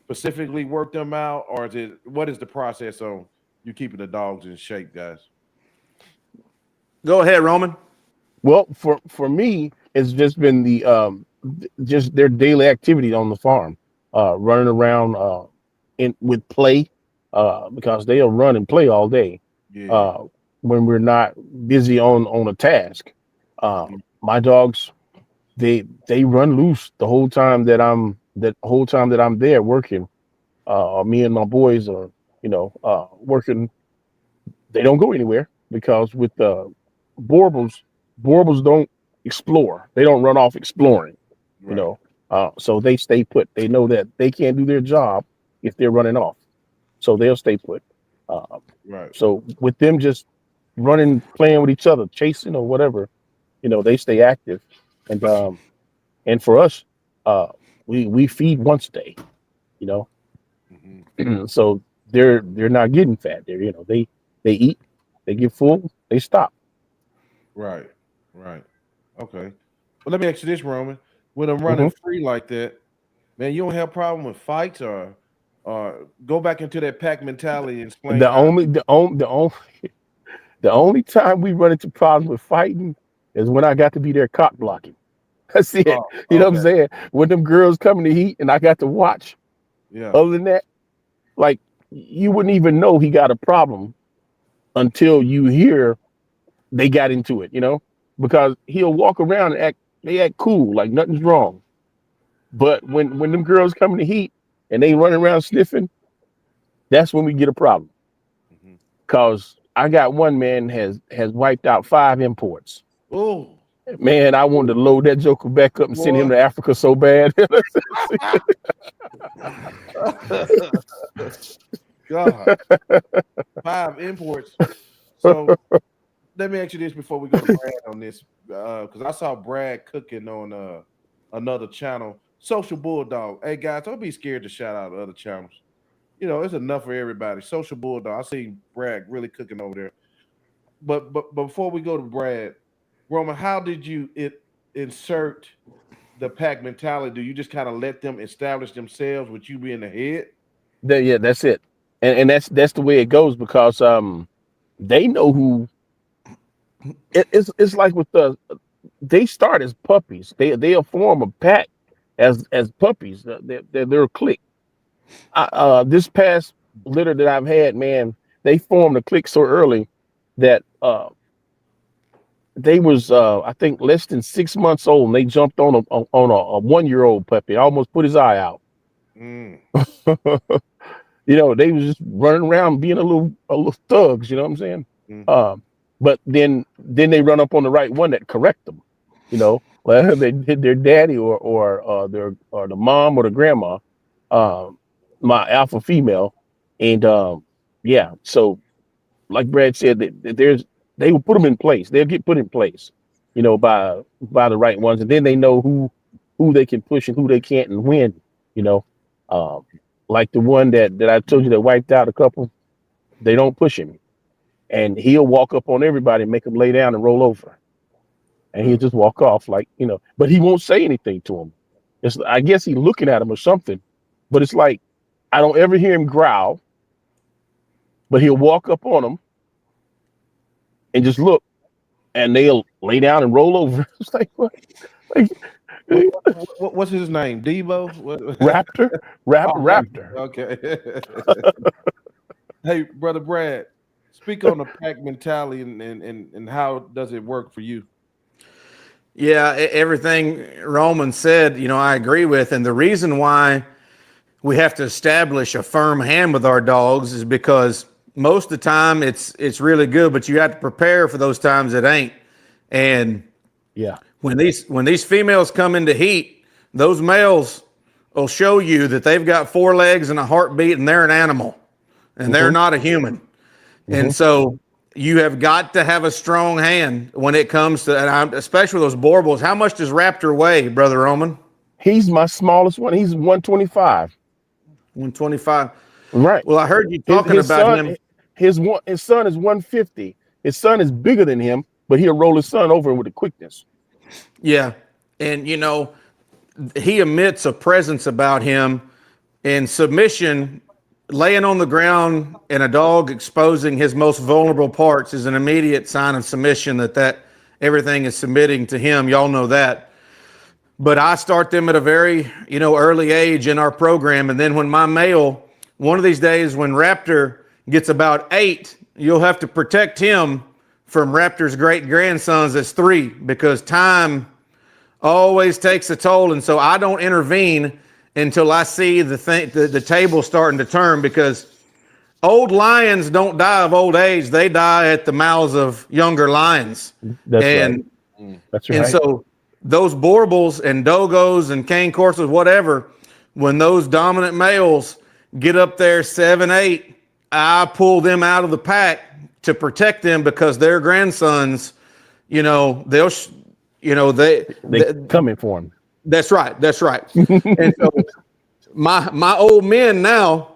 specifically work them out, or what is the process on you keeping the dogs in shape, guys? Go ahead, Roman. Well, for me, it's just been just their daily activity on the farm, running around with play, because they'll run and play all day. Yeah. When we're not busy on a task. My dogs, they run loose the whole time that I'm there working. Me and my boys are working. They don't go anywhere, because with Boerboels don't explore. They don't run off exploring. Right. So they stay put. They know that they can't do their job if they're running off, so they'll stay put. Right. So with them just running, playing with each other, chasing or whatever, they stay active. And for us, we feed once a day, Mm-hmm. so they're not getting fat. They eat, they get full, they stop. Right. Okay. Well, let me ask you this, Roman. When I'm running free like that, man, you don't have a problem with fights, or go back into that pack mentality and explain. The only time we run into problems with fighting is when I got to be there cock blocking. That's it. You know what I'm saying? When them girls coming to heat and I got to watch. Yeah. Other than that, like you wouldn't even know he got a problem until you hear they got into it, because he'll walk around and they act cool, like nothing's wrong. But when them girls come in the heat and they run around sniffing, that's when we get a problem. Cause I got one man has wiped out 5 imports. Oh man, I wanted to load that joker back up and send him to Africa so bad. God, 5 imports. So let me ask you this before we go to Brad on this, because I saw Brad cooking on another channel, Social Bulldog. Hey guys, don't be scared to shout out other channels. It's enough for everybody. Social Bulldog. I see Brad really cooking over there. But before we go to Brad, Roman, how did you insert the pack mentality? Do you just kind of let them establish themselves with you being the head? Yeah, that's it. And that's the way it goes, because they know who. It's like with they start as puppies. They'll form a pack as puppies. They're a clique. This past litter that I've had, man, they formed a clique so early that they was I think less than 6 months old, and they jumped on a 1-year-old puppy. I almost put his eye out. They was just running around being a little thugs. You know what I'm saying? But then they run up on the right one that correct them. Well, they did their daddy or the mom or the grandma, my alpha female, and So, like Brad said, they will put them in place. They'll get put in place, by the right ones, and then they know who they can push and who they can't and when. Like the one that I told you that wiped out a couple, they don't push him. And he'll walk up on everybody and make them lay down and roll over. And he'll just walk off but he won't say anything to him. I guess he's looking at him or something, but it's like, I don't ever hear him growl, but he'll walk up on him and just look, and they'll lay down and roll over. It's like, what? What's his name? Debo? Raptor? Raptor. Okay. Hey, Brother Brad, speak on the pack mentality and how does it work for you? Yeah, everything Roman said, I agree with. And the reason why we have to establish a firm hand with our dogs is because most of the time it's really good, but you have to prepare for those times it ain't. And yeah, when these females come into heat, those males will show you that they've got 4 legs and a heartbeat, and they're an animal, and they're not a human. And so you have got to have a strong hand when it comes to, and especially those Boerboels. How much does Raptor weigh, Brother Roman? He's my smallest one. He's 125. 125. Right. Well, I heard you talking about him. His son is 150. His son is bigger than him, but he'll roll his son over with the quickness. Yeah. And, he emits a presence about him, in submission. Laying on the ground and a dog exposing his most vulnerable parts is an immediate sign of submission, that everything is submitting to him. Y'all know that. But I start them at a very, early age in our program. And then when my male, one of these days when Raptor gets about 8, you'll have to protect him from Raptor's great grandsons that's 3, because time always takes a toll. And so I don't intervene until I see the table starting to turn, because old lions don't die of old age. They die at the mouths of younger lions. That's right. That's right. And so those Boerboels and Dogos and Cane Corsas, whatever, when those dominant males get up there 7, 8, I pull them out of the pack to protect them, because their grandsons, they'll, they coming for them. That's right. And so my old men now,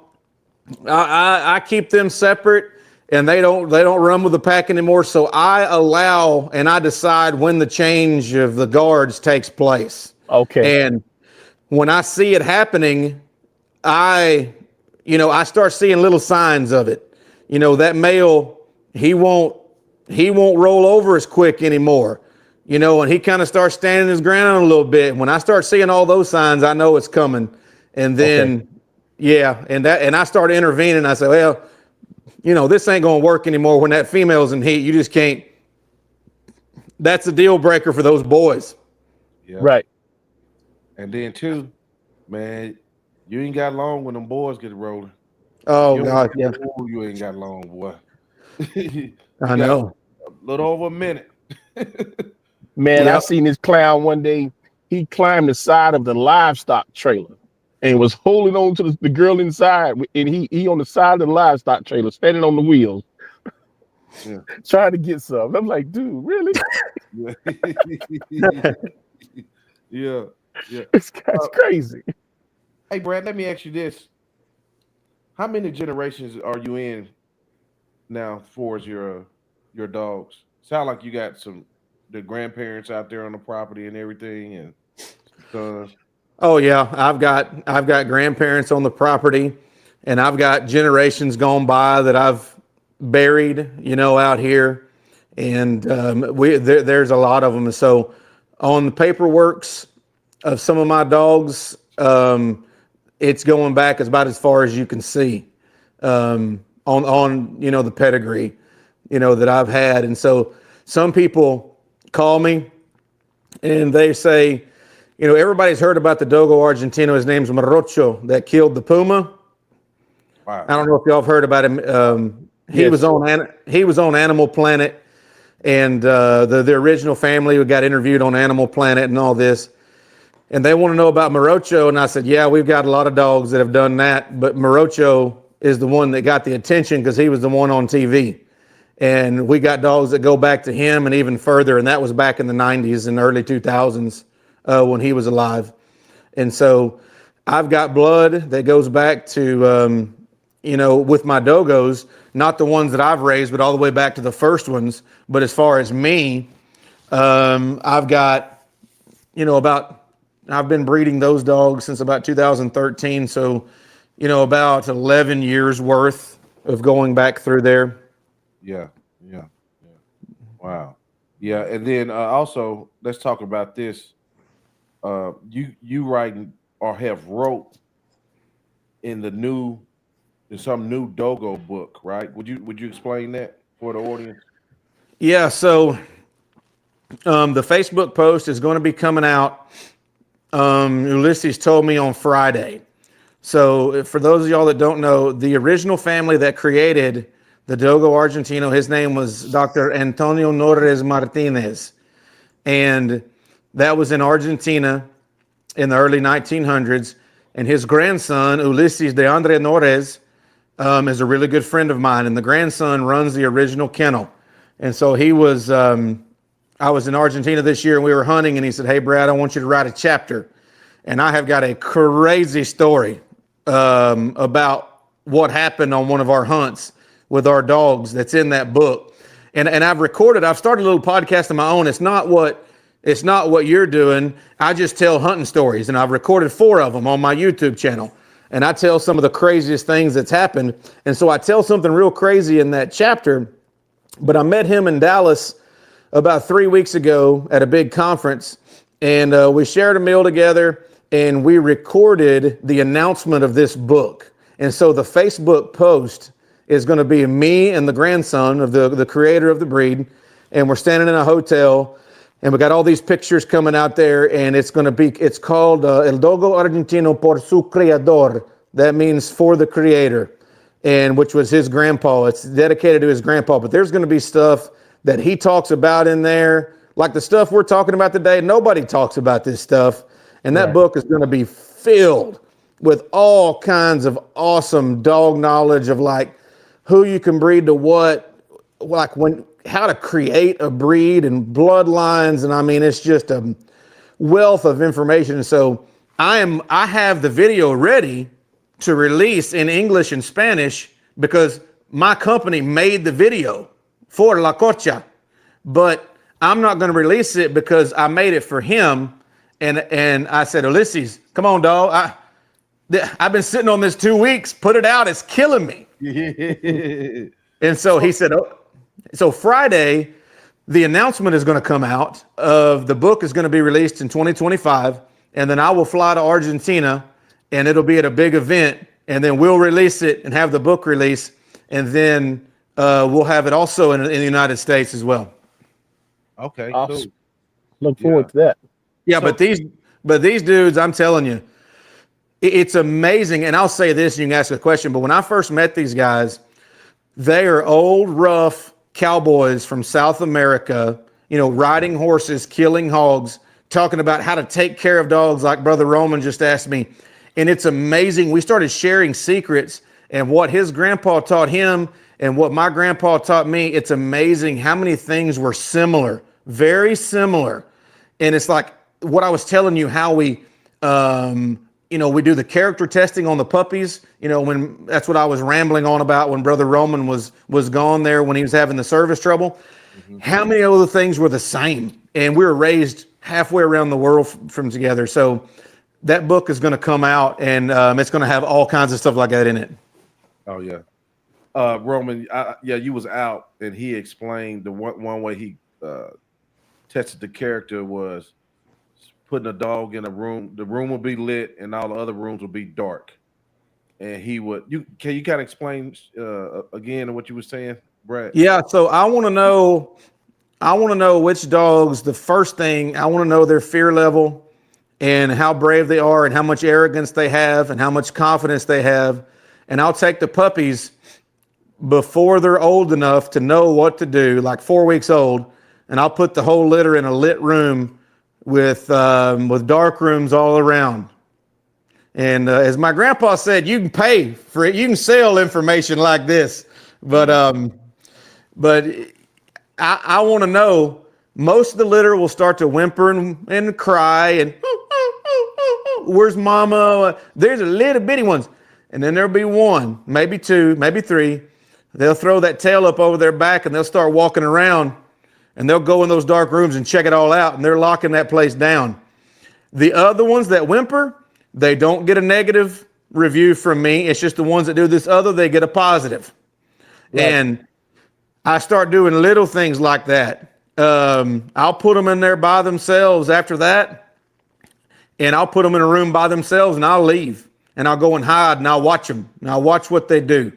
I keep them separate, and they don't run with the pack anymore. So I allow and I decide when the change of the guards takes place. Okay. And when I see it happening, I start seeing little signs of it. That male, he won't roll over as quick anymore. And he kind of starts standing his ground a little bit. When I start seeing all those signs, I know it's coming. And then, Yeah, and I started intervening. I said, well, this ain't gonna work anymore. When that female's in heat, you just can't. That's a deal breaker for those boys. Yeah. Right. And then too, man, you ain't got long when them boys get rolling. Oh You God, yeah. You ain't got long, boy. I know. A little over a minute. Man, I Yep. seen this clown one day. He climbed the side of the livestock trailer and was holding on to the girl inside. And he on the side of the livestock trailer, standing on the wheels, trying to get some. I'm like, dude, really? Yeah. It's crazy. Hey, Brad, let me ask you this. How many generations are you in now for your dogs? Sound like you got the grandparents out there on the property and everything, and sons. Oh yeah, I've got grandparents on the property, and I've got generations gone by that I've buried, out here, and there's a lot of them. And so, on the paperworks of some of my dogs, it's going back about as far as you can see, on the pedigree, that I've had. And so some people call me and they say, everybody's heard about the Dogo Argentino. His name's Morocho, that killed the puma. Wow. I don't know if y'all have heard about him. He was on Animal Planet, and the original family got interviewed on Animal Planet and all this. And they want to know about Morocho, and I said, yeah, we've got a lot of dogs that have done that, but Morocho is the one that got the attention because he was the one on TV. And we got dogs that go back to him and even further, and that was back in the 90s and early 2000s when he was alive. And so I've got blood that goes back to, with my dogos, not the ones that I've raised, but all the way back to the first ones. But as far as me, I've got, I've been breeding those dogs since about 2013. So, about 11 years worth of going back through there. Yeah. Wow. Yeah, and then also let's talk about this. You writing or have wrote in some new Dogo book, right? Would you explain that for the audience? Yeah. So the Facebook post is going to be coming out. Ulysses told me on Friday. So for those of y'all that don't know, the original family that created the Dogo Argentino, his name was Dr. Antonio Norres Martinez. And that was in Argentina in the early 1900s. And his grandson, Ulysses de Andre Norres, is a really good friend of mine. And the grandson runs the original kennel. And so he was, I was in Argentina this year and we were hunting, and he said, hey, Brad, I want you to write a chapter. And I have got a crazy story about what happened on one of our hunts with our dogs that's in that book. And I've started a little podcast of my own. It's not what you're doing. I just tell hunting stories, and I've recorded 4 of them on my YouTube channel. And I tell some of the craziest things that's happened. And so I tell something real crazy in that chapter, but I met him in Dallas about 3 weeks ago at a big conference, and we shared a meal together, and we recorded the announcement of this book. And so the Facebook post is going to be me and the grandson of the creator of the breed, and we're standing in a hotel, and we got all these pictures coming out there, and it's called El Dogo Argentino por su creador. That means for the creator, and which was his grandpa. It's dedicated to his grandpa, but there's going to be stuff that he talks about in there, like the stuff we're talking about today. Nobody talks about this stuff, and that book is going to be filled with all kinds of awesome dog knowledge of like who you can breed to what, like how to create a breed and bloodlines. And I mean, it's just a wealth of information. And so I have the video ready to release in English and Spanish because my company made the video for La Cocha, but I'm not going to release it because I made it for him. And I said, Ulysses, come on, dog. I've been sitting on this 2 weeks. Put it out. It's killing me. And so he said, so Friday, the announcement is going to come out of the book is going to be released in 2025. And then I will fly to Argentina, and it'll be at a big event. and then we'll release it and have the book release, and then we'll have it also in the United States as well. Okay, Awesome. cool. Look forward to that. Yeah, So- but these dudes, I'm telling you, it's amazing. And I'll say this, and you can ask a question, but when I first met these guys, they are old, rough cowboys from South America, riding horses, killing hogs, talking about how to take care of dogs, like Brother Roman just asked me. And it's amazing. We started sharing secrets and what his grandpa taught him and what my grandpa taught me. It's amazing how many things were similar, very similar. And it's like what I was telling you, how we, we do the character testing on the puppies, when that's what I was rambling on about when Brother Roman was gone there, when he was having the service trouble. Mm-hmm. How many other things were the same? And we were raised halfway around the world from together. So that book is going to come out, and it's going to have all kinds of stuff like that in it. Oh yeah. Roman, you was out, and he explained the one way he tested the character was putting a dog in a room. The room would be lit, and all the other rooms would be dark. And he would. Can you kind of explain again what you were saying, Brad? Yeah. So I want to know which dogs. The first thing I want to know their fear level, and how brave they are, and how much arrogance they have, and how much confidence they have. And I'll take the puppies before they're old enough to know what to do, like 4 weeks old, and I'll put the whole litter in a lit room with dark rooms all around. And as my grandpa said, you can pay for it. You can sell information like this, but I want to know. Most of the litter will start to whimper and cry and where's mama? There's a little bitty ones, and then there'll be one, maybe two, maybe three. They'll throw that tail up over their back and they'll start walking around. And they'll go in those dark rooms and check it all out, and they're locking that place down. The other ones that whimper, they don't get a negative review from me. It's just the ones that do this other, they get a positive. Right. And I start doing little things like that. I'll put them in there by themselves after that, and I'll put them in a room by themselves, and I'll leave. And I'll go and hide, and I'll watch them. And I'll watch what they do.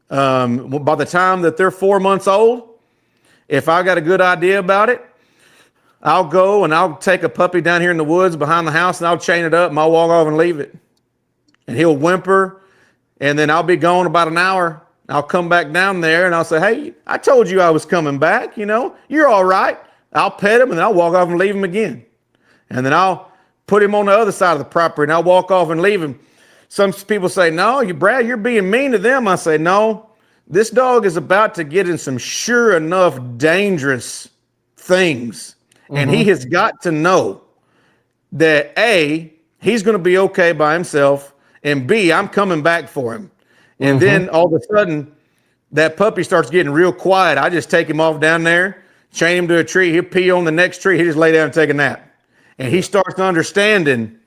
By the time that they're 4 months old, if I got a good idea about it, I'll go and I'll take a puppy down here in the woods behind the house, and I'll chain it up, and I'll walk off and leave it. And he'll whimper, and then I'll be gone about an hour. I'll come back down there and I'll say, hey, I told you I was coming back. You're all right. I'll pet him, and then I'll walk off and leave him again. And then I'll put him on the other side of the property, and I'll walk off and leave him. Some people say, no, Brad, you're being mean to them. I say, no. This dog is about to get in some sure enough dangerous things. Mm-hmm. And he has got to know that A, he's going to be okay by himself, and B, I'm coming back for him. And then all of a sudden, that puppy starts getting real quiet. I just take him off down there, chain him to a tree. He'll pee on the next tree. He just lay down and take a nap. And he starts understanding,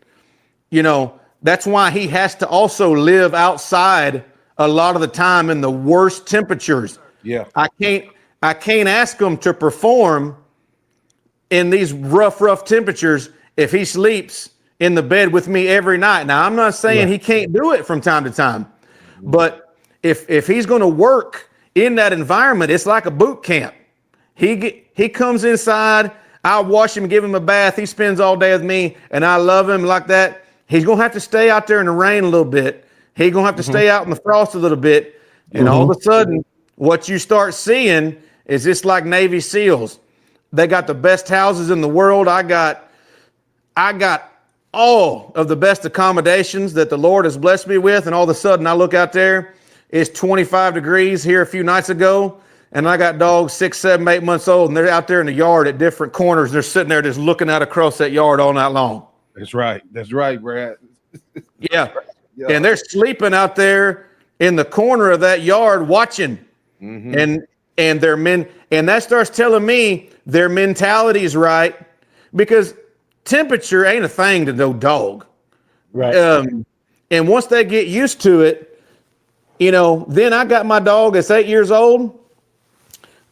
that's why he has to also live outside a lot of the time in the worst temperatures. Yeah. I can't ask him to perform in these rough temperatures if he sleeps in the bed with me every night. Now, I'm not saying he can't do it from time to time, but if he's going to work in that environment, it's like a boot camp. He comes inside, I wash him, give him a bath. He spends all day with me, and I love him like that. He's going to have to stay out there in the rain a little bit. He's going to have to stay out in the frost a little bit. And all of a sudden, what you start seeing is just like Navy SEALs. They got the best houses in the world. I got all of the best accommodations that the Lord has blessed me with. And all of a sudden, I look out there, it's 25 degrees here a few nights ago. And I got dogs 6, 7, 8 months old, and they're out there in the yard at different corners. They're sitting there just looking out across that yard all night long. That's right. That's right, Brad. Yeah. And they're sleeping out there in the corner of that yard watching. And their men, and that starts telling me their mentality is right, because temperature ain't a thing to no dog. Right. And once they get used to it, then I got my dog that's 8 years old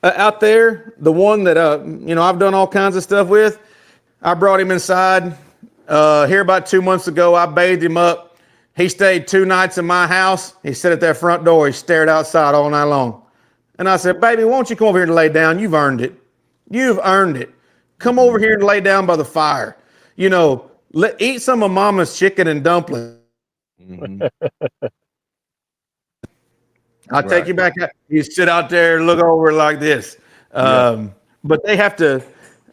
out there, the one that, I've done all kinds of stuff with. I brought him inside here about 2 months ago. I bathed him up. He stayed 2 nights in my house. He sat at that front door. He stared outside all night long. And I said, baby, won't you come over here and lay down? You've earned it. You've earned it. Come over here and lay down by the fire. You know, eat some of mama's chicken and dumplings. I'll take you back. You sit out there and look over like this. But they have to,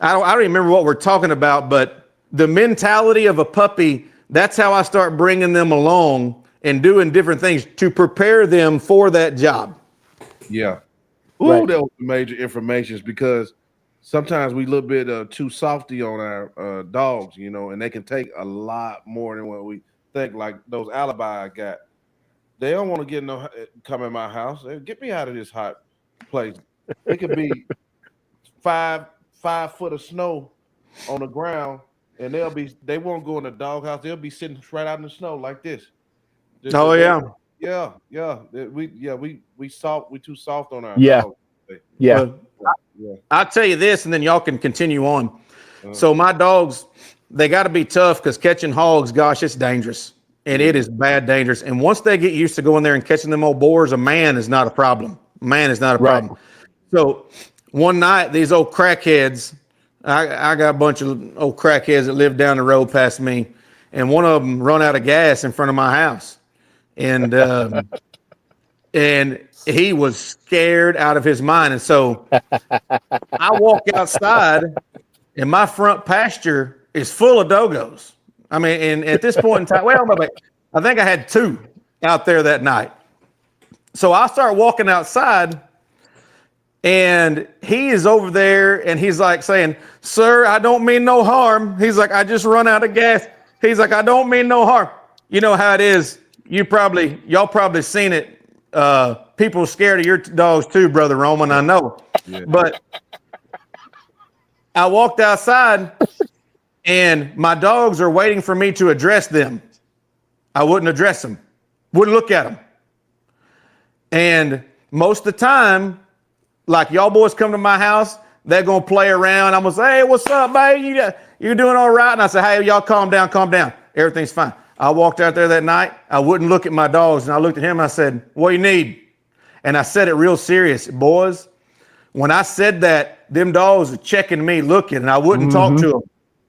I don't remember what we're talking about, but the mentality of a puppy, that's how I start bringing them along and doing different things to prepare them for that job. Yeah. Ooh, that was major information because sometimes we a little bit too softy on our dogs, you know, and they can take a lot more than what we think. Like those alibi I got. They don't want to come in my house. Get me out of this hot place. It could be 5 foot of snow on the ground, and they won't go in the doghouse. They'll be sitting right out in the snow like this. Yeah. We soft. We too soft on our dogs. Yeah. I'll tell you this, and then y'all can continue on. So my dogs, they got to be tough because catching hogs, gosh, it's dangerous. And it is bad dangerous. And once they get used to going there and catching them old boars, a man is not a problem. Problem. So one night, these old crackheads, I got a bunch of old crackheads that live down the road past me, and one of them run out of gas in front of my house. And and he was scared out of his mind. And so I walk outside, and my front pasture is full of dogos. I mean, and at this point in time, I think I had 2 out there that night. So I start walking outside, and he is over there, and he's like saying, sir, I don't mean no harm. He's like, I just run out of gas. He's like, I don't mean no harm. You know how it is. Y'all probably seen it. People scared of your dogs too, Brother Roman, I know. Yeah. But I walked outside, and my dogs are waiting for me to address them. I wouldn't address them. Wouldn't look at them. And most of the time, like y'all boys come to my house, they're going to play around. I'm going to say, hey, what's up, baby? You doing all right? And I say, hey, y'all calm down. Everything's fine. I walked out there that night. I wouldn't look at my dogs. And I looked at him and I said, what do you need? And I said it real serious. Boys, when I said that, them dogs are checking me, looking, and I wouldn't talk to them.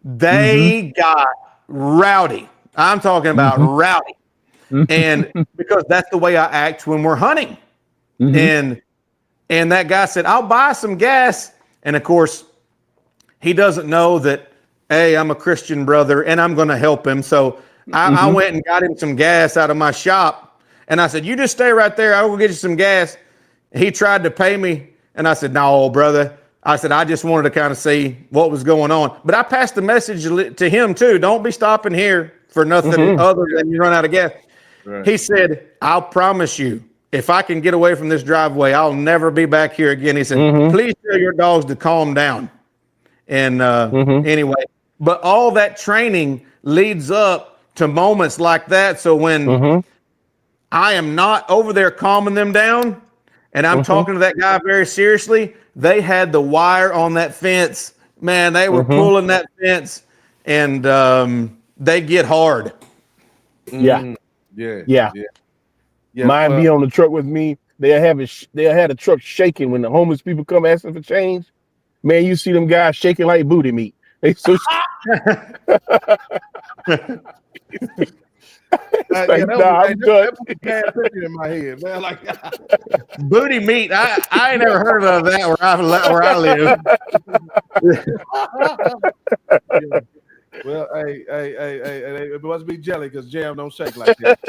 They got rowdy. I'm talking about rowdy. And because that's the way I act when we're hunting. And that guy said, I'll buy some gas. And of course, he doesn't know that, hey, I'm a Christian brother and I'm going to help him. So I went and got him some gas out of my shop. And I said, you just stay right there. I will get you some gas. He tried to pay me. And I said, no, brother. I said, I just wanted to kind of see what was going on. But I passed the message to him too. Don't be stopping here for nothing other than you run out of gas. Right. He said, I'll promise you, if I can get away from this driveway, I'll never be back here again. He said, please tell your dogs to calm down. And anyway, but all that training leads up to moments like that. So when I am not over there calming them down and I'm talking to that guy very seriously, they had the wire on that fence. Man, they were pulling that fence, and they get hard. Yeah. Mine be on the truck with me. They'll had a truck shaking when the homeless people come asking for change. Man, you see them guys shaking like booty meat. They so I'm done. In my head, man. Like booty meat. I ain't never heard of that where I live. Well, hey, it must be jelly because jam don't shake like that.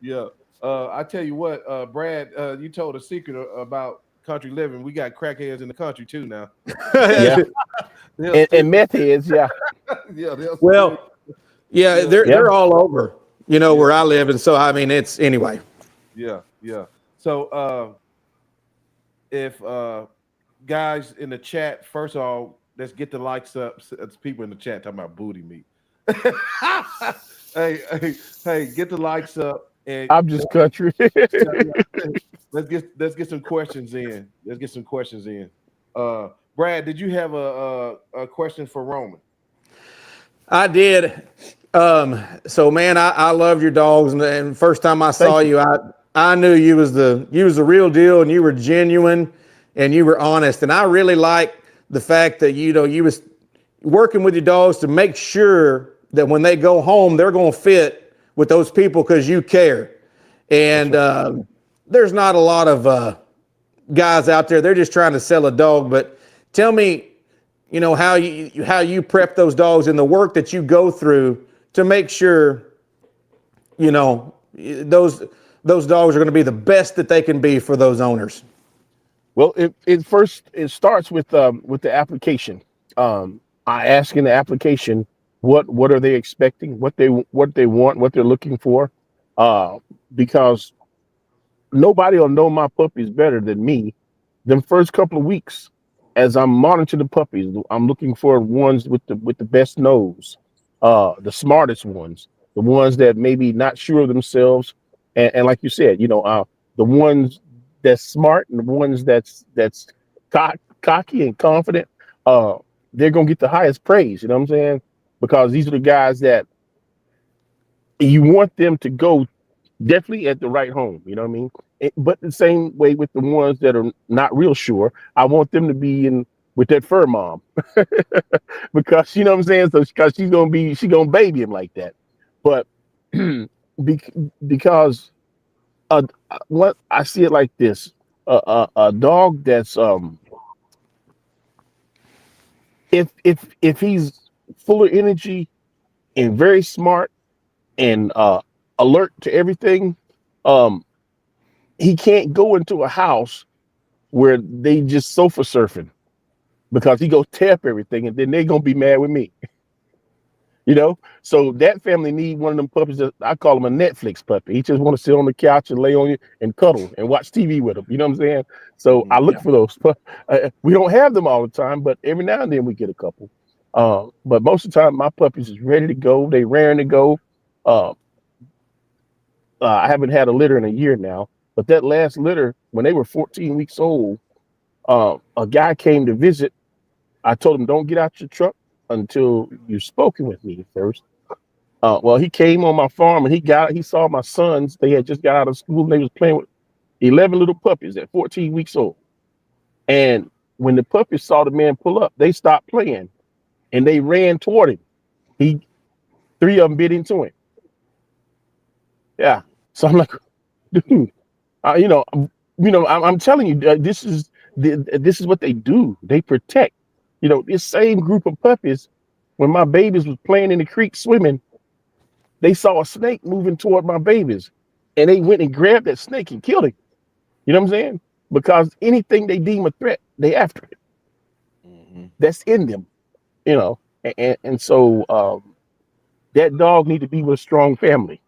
Yeah. I tell you what, Brad, you told a secret about country living. We got crackheads in the country too now. and meth heads, yeah. They're all over, where I live, and so I mean it's anyway. Yeah. So if guys in the chat, first of all, let's get the likes up. It's people in the chat talking about booty meat. hey, get the likes up. And I'm just country. Let's get some questions in. Brad, did you have a question for Roman? I did. So man, I love your dogs, and first time I saw Thank you. you, I knew you was the real deal, and you were genuine, and you were honest, and I really like the fact that you was working with your dogs to make sure that when they go home, they're going to fit with those people because you care. That's And right. there's not a lot of guys out there. They're just trying to sell a dog. But tell me, how you prep those dogs and the work that you go through to make sure those dogs are going to be the best that they can be for those owners. Well, it starts with the application. I ask in the application what are they expecting, what they want, what they're looking for, uh, because nobody will know my puppies better than me. Them first couple of weeks, as I'm monitoring the puppies, I'm looking for ones with the best nose, the smartest ones, the ones that maybe not sure of themselves, and like you said, the ones that's smart and the ones that's cocky and confident. They're gonna get the highest praise. You know what I'm saying? Because these are the guys that you want them to go definitely at the right home. You know what I mean? But the same way with the ones that are not real sure, I want them to be in with that fur mom because you know what I'm saying. So because she's gonna baby him like that. But because what I see it like this, a dog that's if he's full of energy and very smart and alert to everything, um, he can't go into a house where they just sofa surfing because he goes tap everything and then they're gonna be mad with me. So that family need one of them puppies that I call him a Netflix puppy. He just want to sit on the couch and lay on you and cuddle and watch TV with him. You know what I'm saying? So I look Yeah. for those. We don't have them all the time, but every now and then we get a couple. But most of the time, my puppies is ready to go. They raring to go. Uh, I haven't had a litter in a year now, but that last litter, when they were 14 weeks old, a guy came to visit. I told him, don't get out your truck until you've spoken with me first. Well, he came on my farm and he saw my sons. They had just got out of school and they was playing with 11 little puppies at 14 weeks old. And when the puppies saw the man pull up, they stopped playing and they ran toward him. Three of them bit into him. Yeah. So I'm like, dude, I'm telling you, this is what they do. They protect. This same group of puppies, when my babies was playing in the creek swimming, they saw a snake moving toward my babies, and they went and grabbed that snake and killed it. You know what I'm saying? Because anything they deem a threat, they after it. That's in them. And so that dog need to be with a strong family,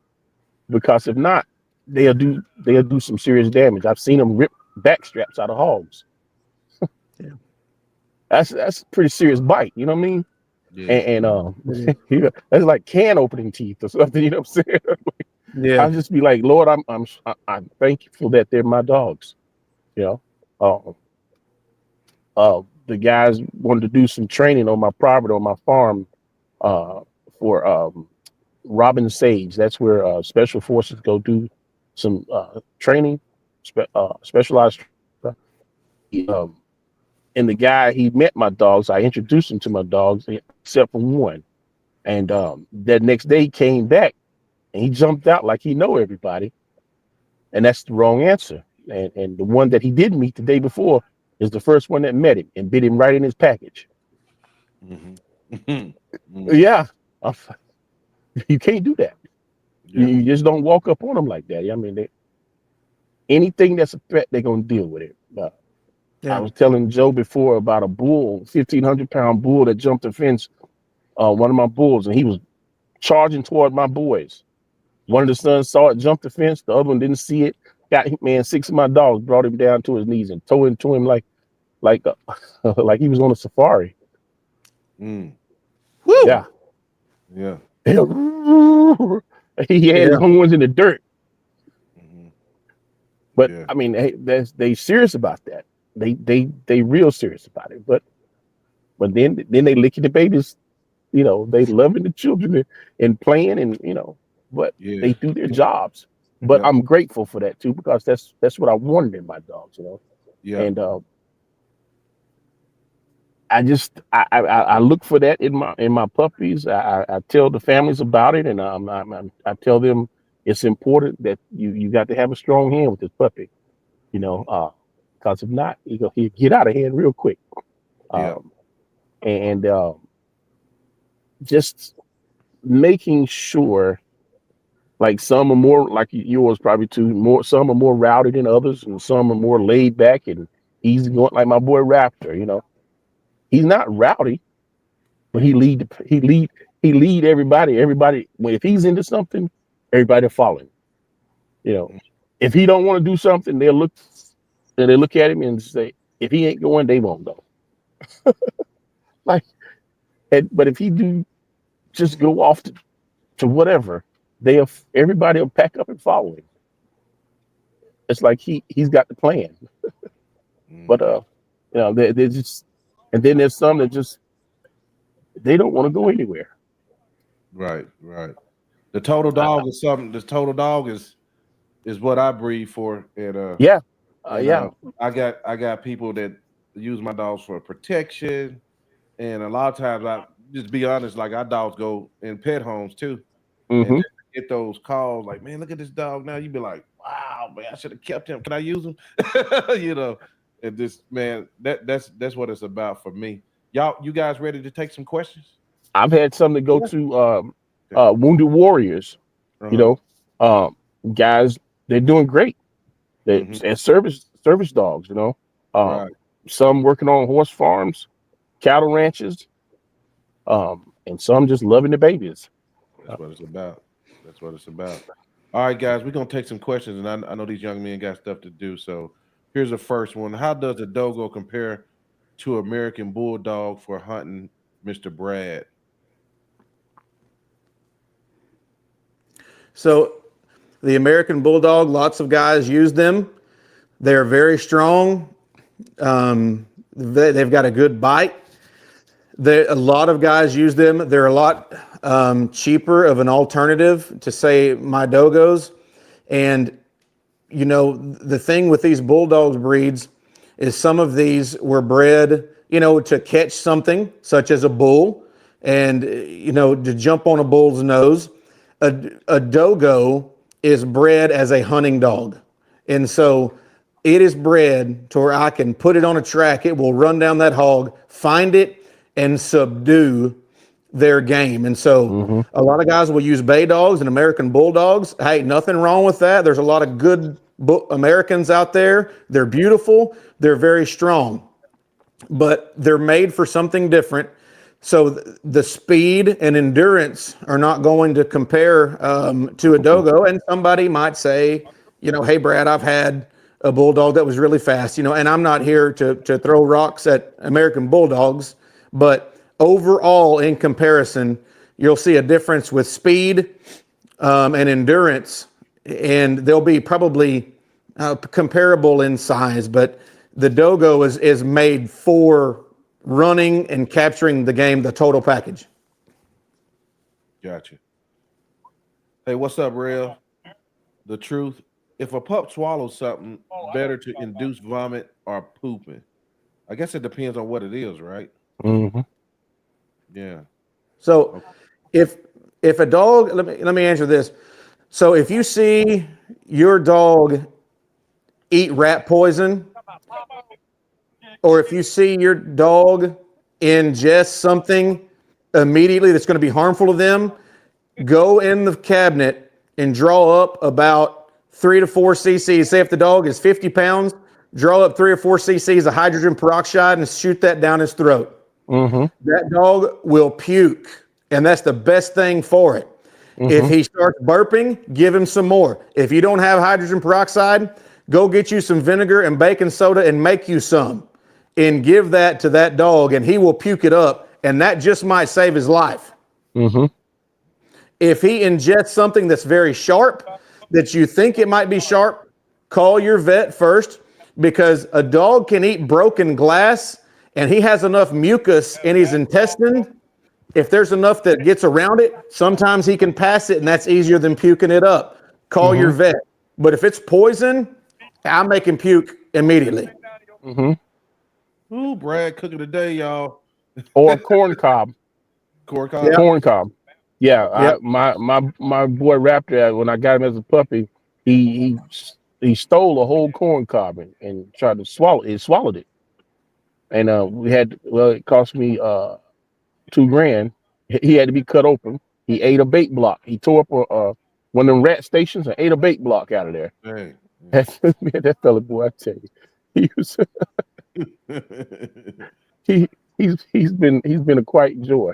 because if not, they'll do some serious damage. I've seen them rip back straps out of hogs. Yeah. That's a pretty serious bite. You know what I mean? Yeah. And that's like can opening teeth or something. You know what I'm saying? Yeah. I'll just be like, Lord, I'm thankful that they're my dogs. You know, uh, the guys wanted to do some training on my property on my farm uh, for Robin Sage. That's where special forces go do some training, specialized. Um, and the guy, he met my dogs. I introduced him to my dogs, except for one. And that next day he came back and he jumped out like he know everybody, and that's the wrong answer. And the one that he did meet the day before is the first one that met him and bit him right in his package. Yeah, I'm you can't do that. You just don't walk up on them like that. I mean, anything that's a threat, they're gonna deal with it. I Yeah. was telling Joe before about a bull, 1,500-pound bull that jumped the fence. One of my bulls, and he was charging toward my boys. One of the sons saw it, jumped the fence. The other one didn't see it. Got him, man. Six of my dogs brought him down to his knees and towed into him like like he was on a safari. Mm. Woo. Yeah. Yeah. He had his horns in the dirt. But Yeah. I mean, they serious about that. They real serious about it. But then they licking the babies, they loving the children and playing and but Yeah. they do their jobs. But Yep. I'm grateful for that too, because that's what I wanted in my dogs, Yeah. And I look for that in my puppies. I tell the families about it, and I tell them it's important that you got to have a strong hand with this puppy, because if not, he'll get out of hand real quick. Yeah. And just making sure, like some are more like yours probably too. Some are more rowdy than others, and some are more laid back and easy going. Like my boy Raptor, he's not rowdy, but he lead everybody. Everybody, if he's into something, everybody follow him. If he don't want to do something, they look at him and say, if he ain't going, they won't go. But if he do just go off to whatever, everybody will pack up and follow him. It's like he's got the plan. But they're just, and then there's some that just they don't want to go anywhere. Right. The total dog is something. The total dog is what I breed for, and yeah. I got people that use my dogs for protection, and a lot of times I just be honest, like our dogs go in pet homes too, and just get those calls like, man, look at this dog now. You be like, wow, man, I should have kept him. Can I use him? And this man, that's what it's about for me. You guys ready to take some questions? I've had some that go to Wounded Warriors. Guys, they're doing great. They're service dogs. Right. Some working on horse farms, cattle ranches, and some just loving the babies. That's what it's about. All right, guys, we're gonna take some questions, and I know these young men got stuff to do. So here's the first one: how does a Dogo compare to American Bulldog for hunting, Mr. Brad? So the American Bulldog, lots of guys use them. They're very strong. They've got a good bite. A lot of guys use them. They're a lot cheaper of an alternative to, say, my Dogos. And, the thing with these Bulldogs breeds is some of these were bred, to catch something, such as a bull, and, to jump on a bull's nose. A Dogo is bred as a hunting dog. And so it is bred to where I can put it on a track. It will run down that hog, find it, and subdue their game. And so a lot of guys will use bay dogs and American Bulldogs. Hey, nothing wrong with that. There's a lot of good Americans out there. They're beautiful. They're very strong. But they're made for something different. So the speed and endurance are not going to compare to a Dogo. And somebody might say, hey, Brad, I've had a Bulldog that was really fast, and I'm not here to throw rocks at American Bulldogs, but overall, in comparison, you'll see a difference with speed and endurance, and they'll be probably comparable in size, but the Dogo is made for running and capturing the game, the total package. Gotcha. Hey, what's up, Real? The truth. If a pup swallows something, better to induce vomit or pooping? I guess it depends on what it is, right? Yeah. So if a dog, let me answer this. So if you see your dog eat rat poison, or if you see your dog ingest something immediately that's going to be harmful to them, go in the cabinet and draw up about 3 to 4 cc's. Say if the dog is 50 pounds, draw up 3 or 4 cc's of hydrogen peroxide and shoot that down his throat. That dog will puke, and that's the best thing for it. If he starts burping, give him some more. If you don't have hydrogen peroxide, go get you some vinegar and baking soda and make you some and give that to that dog, and he will puke it up, and that just might save his life. If he ingests something that's very sharp, that you think it might be sharp, call your vet first, because a dog can eat broken glass, and he has enough mucus in his intestine. If there's enough that gets around it, sometimes he can pass it, and that's easier than puking it up. Call your vet. But if it's poison, I'm making puke immediately. Ooh, Brad cooking today, y'all. Or corn cob. Corn cob. Yep. Corn cob. Yeah, Yep. my boy Raptor, when I got him as a puppy, he stole a whole corn cob and tried to swallow it. He swallowed it, and it cost me $2,000. He had to be cut open. He ate a bait block. He tore up one of them rat stations and ate a bait block out of there. Dang. That fella, boy, I tell you, he was he's been a quite joy.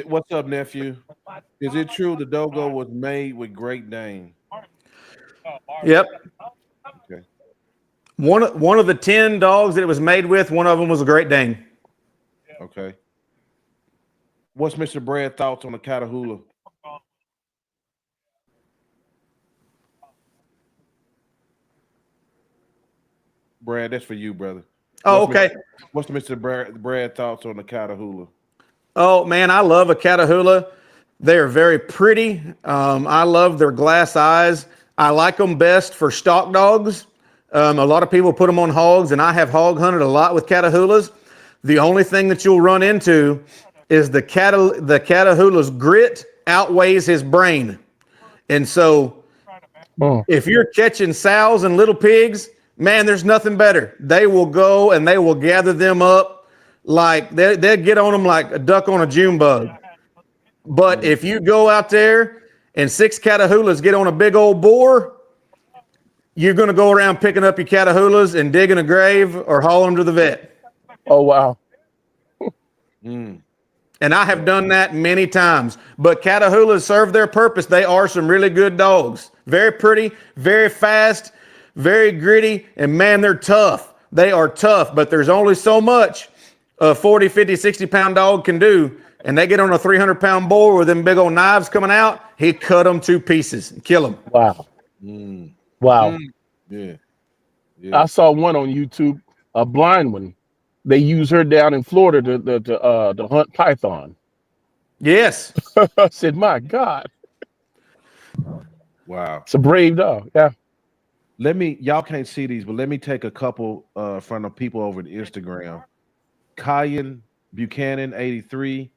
What's up, nephew? Is it true the Dogo was made with Great Dane? Yep. Okay. One of the 10 dogs that it was made with, one of them was a Great Dane. Okay. What's Mr. Brad thoughts on the Catahoula? Brad, that's for you, brother. Oh, okay. What's Mr. Brad thoughts on the Catahoula? Oh, man, I love a Catahoula. They are very pretty. I love their glass eyes. I like them best for stock dogs. A lot of people put them on hogs, and I have hog hunted a lot with Catahoulas. The only thing that you'll run into is the Catahoula's grit outweighs his brain. And so if you're catching sows and little pigs, man, there's nothing better. They will go and they will gather them up like they'll get on them like a duck on a June bug. But if you go out there and 6 Catahoulas get on a big old boar, you're going to go around picking up your Catahoulas and digging a grave or hauling them to the vet. Oh, wow. And I have done that many times. But Catahoulas serve their purpose. They are some really good dogs. Very pretty, very fast, very gritty, and man, they're tough. They are tough, but there's only so much a 40, 50, 60-pound dog can do. And they get on a 300-pound boar with them big old knives coming out, he cut them to pieces and kill them. Wow. Wow. Yeah. I saw one on YouTube, a blind one. They use her down in Florida to hunt python. Yes. I said, my God. Wow. It's a brave dog. Yeah. Y'all can't see these, but let me take a couple from the people over to Instagram. Kyan Buchanan 83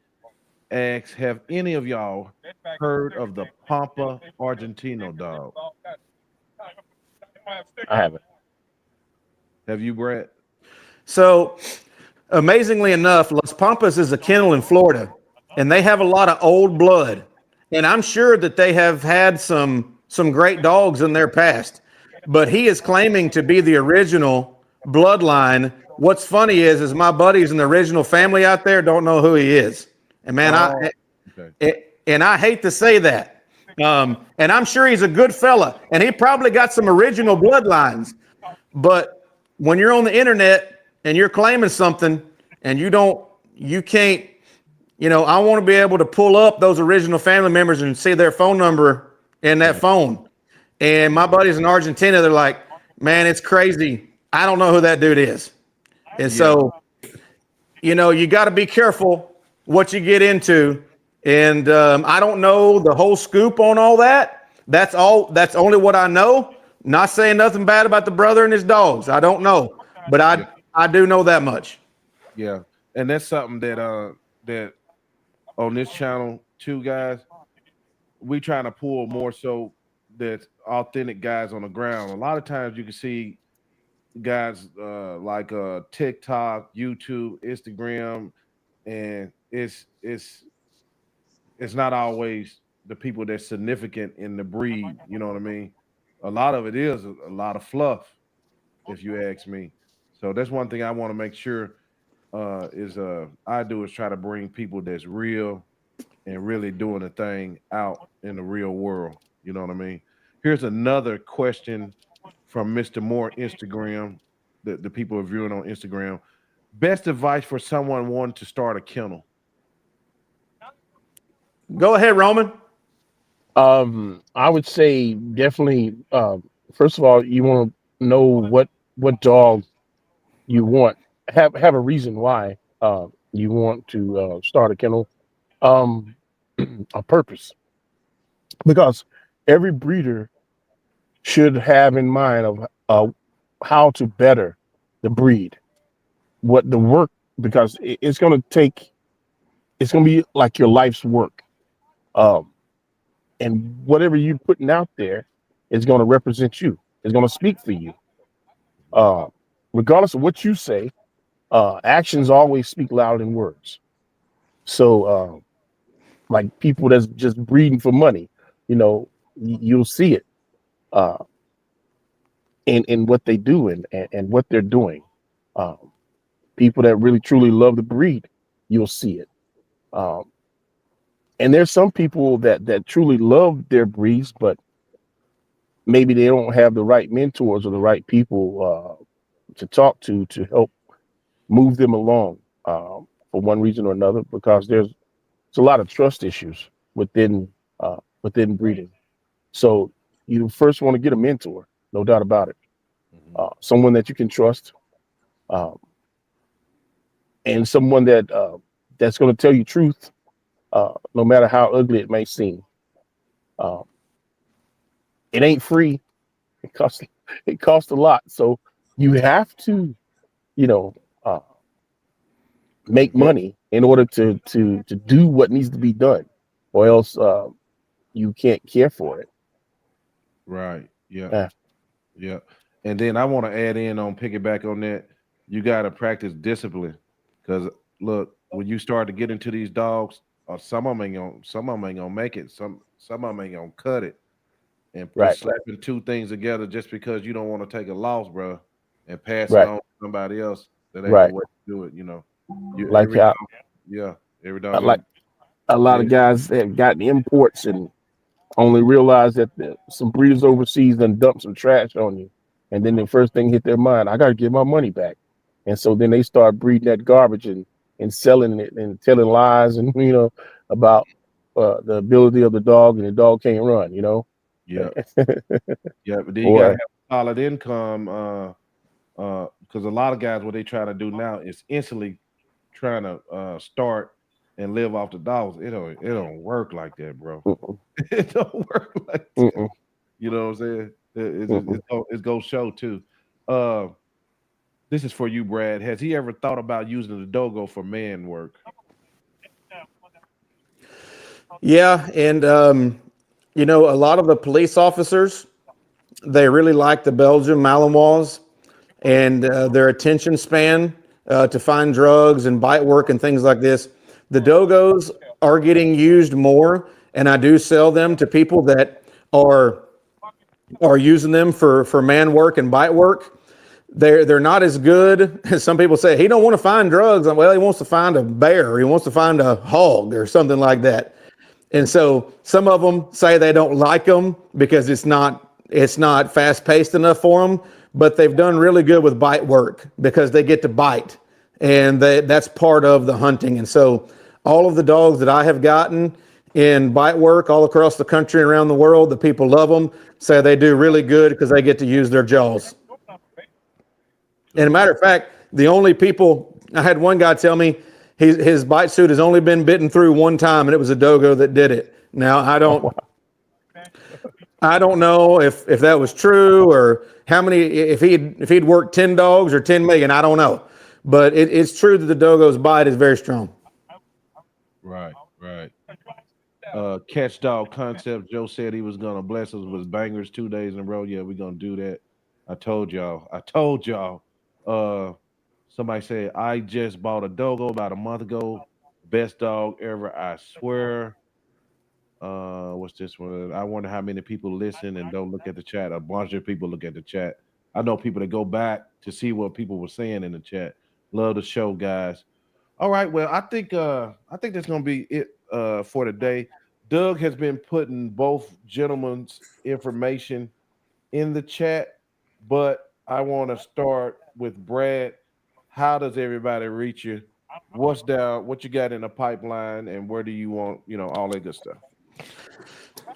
asks, have any of y'all heard of the Pampa Argentino dog? I haven't. Have you, Brett? So, amazingly enough, Las Pampas is a kennel in Florida, and they have a lot of old blood. And I'm sure that they have had some great dogs in their past. But he is claiming to be the original bloodline. What's funny is my buddies in the original family out there don't know who he is. And man, I hate to say that. And I'm sure he's a good fella, and he probably got some original bloodlines. But when you're on the internet and you're claiming something and you can't, I want to be able to pull up those original family members and see their phone number in that phone. And my buddies in Argentina, they're like, man, it's crazy. I don't know who that dude is. And so, you got to be careful what you get into. And I don't know the whole scoop on all that. That's only what I know. Not saying nothing bad about the brother and his dogs. I don't know. But I do know that much. Yeah. And that's something that on this channel too, guys, we trying to pull more so that authentic guys on the ground. A lot of times you can see guys like TikTok, YouTube, Instagram, and it's not always the people that's significant in the breed. You know what I mean? A lot of it is a lot of fluff, if you ask me. So that's one thing I want to make sure I do is try to bring people that's real and really doing a thing out in the real world. You know what I mean? Here's another question from Mr. Moore Instagram, the people are viewing on Instagram. Best advice for someone wanting to start a kennel? Go ahead, Roman. I would say definitely, first of all, you want to know what dog you want. Have a reason why. you want to start a kennel, um, a purpose, because every breeder should have in mind of how to better the breed, what the work, because it's going to take, it's going to be like your life's work. Um, and whatever you're putting out there is going to represent you. It's going to speak for you. Uh, Regardless of what you say, actions always speak louder than words. So, like people that's just breeding for money, you know, you'll see it uh, in what they do and what they're doing. Um, People that really truly love the breed, you'll see it. Um, and there's some people that truly love their breeds, but maybe they don't have the right mentors or the right people to talk to help move them along for one reason or another, because there's a lot of trust issues within breeding. So you first want to get a mentor, no doubt about it. Someone that you can trust, um, and someone that's going to tell you truth, no matter how ugly it may seem. Uh, it ain't free. It costs a lot. So you have to, you know, uh, make money in order to do what needs to be done, or else you can't care for it. Right. Yeah. Uh, Yeah. And then I want to add in on piggyback on that. You got to practice discipline, because look, when you start to get into these dogs, some of them ain't gonna make it. Some of them ain't gonna cut it. And right, just slapping two things together just because you don't want to take a loss, bro, and pass it right, on to somebody else, that ain't the right. way to do it. You Like every how, dog, yeah, every dog like gonna a lot yeah, of guys have gotten imports and only realize that some breeders overseas done dump some trash on you, and then the first thing hit their mind, I got to get my money back, and so then they start breeding that garbage and selling it and telling lies and about the ability of the dog, and the dog can't run. yeah, yeah. But then you gotta Boy, have a solid income, because a lot of guys, what they try to do now is instantly trying to start and live off the dollars. It don't work like that, bro. mm-mm, It don't work like that. mm-mm, You know what I'm saying? mm-mm. It's go show too. Uh, this is for you, Brad. Has he ever thought about using the Dogo for man work? Yeah, and a lot of the police officers, they really like the Belgian Malinois, and their attention span to find drugs and bite work and things like this. The Dogos are getting used more, and I do sell them to people that are are using them for man work and bite work. They're not as good as some people say. He don't want to find drugs. Well, he wants to find a bear. He wants to find a hog or something like that. And so some of them say they don't like them because it's not fast paced enough for them. But they've done really good with bite work because they get to bite, and that's part of the hunting. And so all of the dogs that I have gotten in bite work all across the country and around the world, the people love them, say they do really good because they get to use their jaws. And a matter of fact, the only people, I had one guy tell me his bite suit has only been bitten through one time, and it was a Dogo that did it. Now I don't know if that was true, or how many, if he'd worked 10 dogs or 10 million, I don't know. But it's true that the Dogo's bite is very strong. Right, right. Catch dog concept. Joe said he was gonna bless us with bangers 2 days in a row. Yeah, we're gonna do that. I told y'all. I told y'all. Uh, Somebody said I just bought a Dogo about a month ago. Best dog ever. I swear. What's this one? I wonder how many people listen and don't look at the chat. A bunch of people look at the chat. I know people that go back to see what people were saying in the chat. Love the show, guys. All right. Well, I think that's gonna be it for today. Doug has been putting both gentlemen's information in the chat, but I want to start with Brad. How does everybody reach you? What's down? What you got in the pipeline, and where do you want? All that good stuff.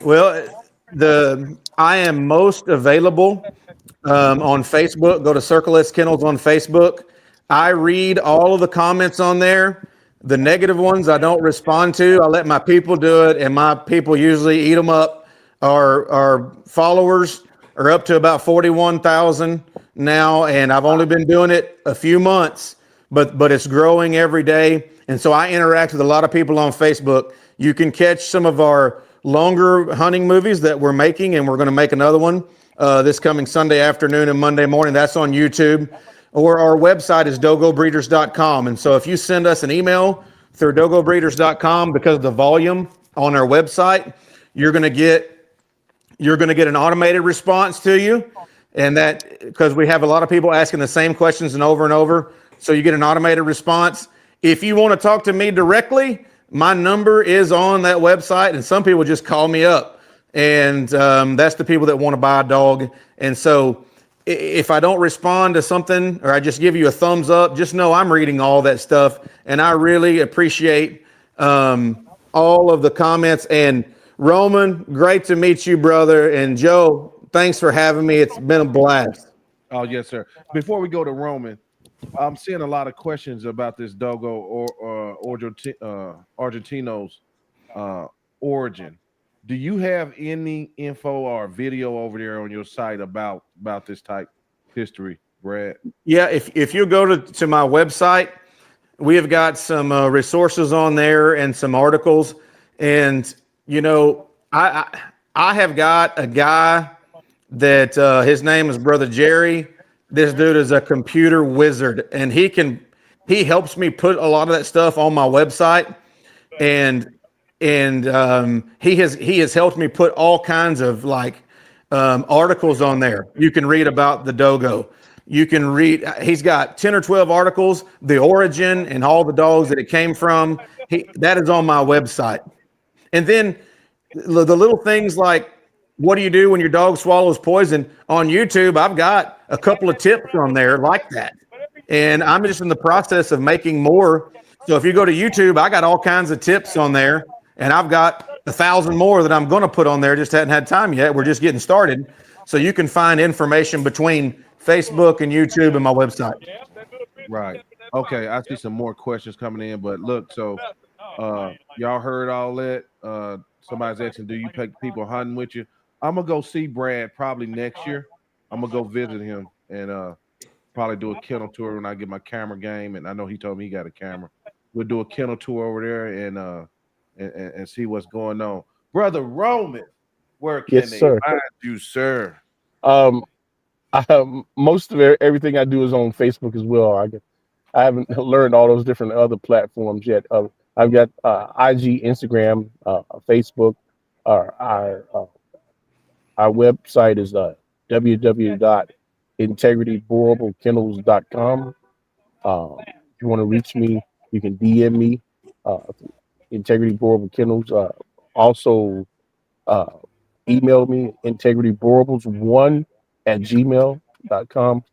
Well, I am most available on Facebook. Go to Circle S Kennels on Facebook. I read all of the comments on there. The negative ones I don't respond to. I let my people do it, and my people usually eat them up. Our followers are up to about 41,000 now, and I've only been doing it a few months, but it's growing every day. And so I interact with a lot of people on Facebook. You can catch some of our longer hunting movies that we're making, and we're going to make another one this coming Sunday afternoon and Monday morning. That's on YouTube. Or our website is dogobreeders.com. And so if you send us an email through dogobreeders.com, because of the volume on our website, you're going to get an automated response to you. And that, because we have a lot of people asking the same questions and over, so you get an automated response. If you want to talk to me directly, my number is on that website, and some people just call me up, and that's the people that want to buy a dog. And so if I don't respond to something, or I just give you a thumbs up, just know I'm reading all that stuff, and I really appreciate all of the comments. And Roman, great to meet you, brother. And Joe, thanks for having me. It's been a blast. Oh, yes, sir. Before we go to Roman, I'm seeing a lot of questions about this Dogo or Argentino's origin. Do you have any info or video over there on your site about this type history, Brad? Yeah, if you go to my website, we have got some resources on there and some articles. And you know, I have got a guy that his name is Brother Jerry. This dude is a computer wizard, and he helps me put a lot of that stuff on my website, and he has helped me put all kinds of articles on there. You can read about the Dogo. You can read. He's got 10 or 12 articles, the origin and all the dogs that it came from. That is on my website. And then the little things like, what do you do when your dog swallows poison? On YouTube, I've got a couple of tips on there like that. And I'm just in the process of making more. So if you go to YouTube, I got all kinds of tips on there. And I've got 1,000 more that I'm going to put on there. Just hadn't had time yet. We're just getting started. So you can find information between Facebook and YouTube and my website. Right. Okay. I see some more questions coming in. But look, so y'all heard all that. Somebody's asking, do you take people hunting with you? I'm going to go see Brad probably next year. I'm going to go visit him and probably do a kennel tour when I get my camera game. And I know he told me he got a camera. We'll do a kennel tour over there and see what's going on. Brother Roman, where can they find you, sir? Most of everything I do is on Facebook as well. I haven't learned all those different other platforms yet. I've got IG, Instagram, Facebook. Our website is www.integrityboerboelkennels.com. If you want to reach me, you can DM me. Integrity Boerboel Kennels. Also, email me integrityboerboels1@gmail.com.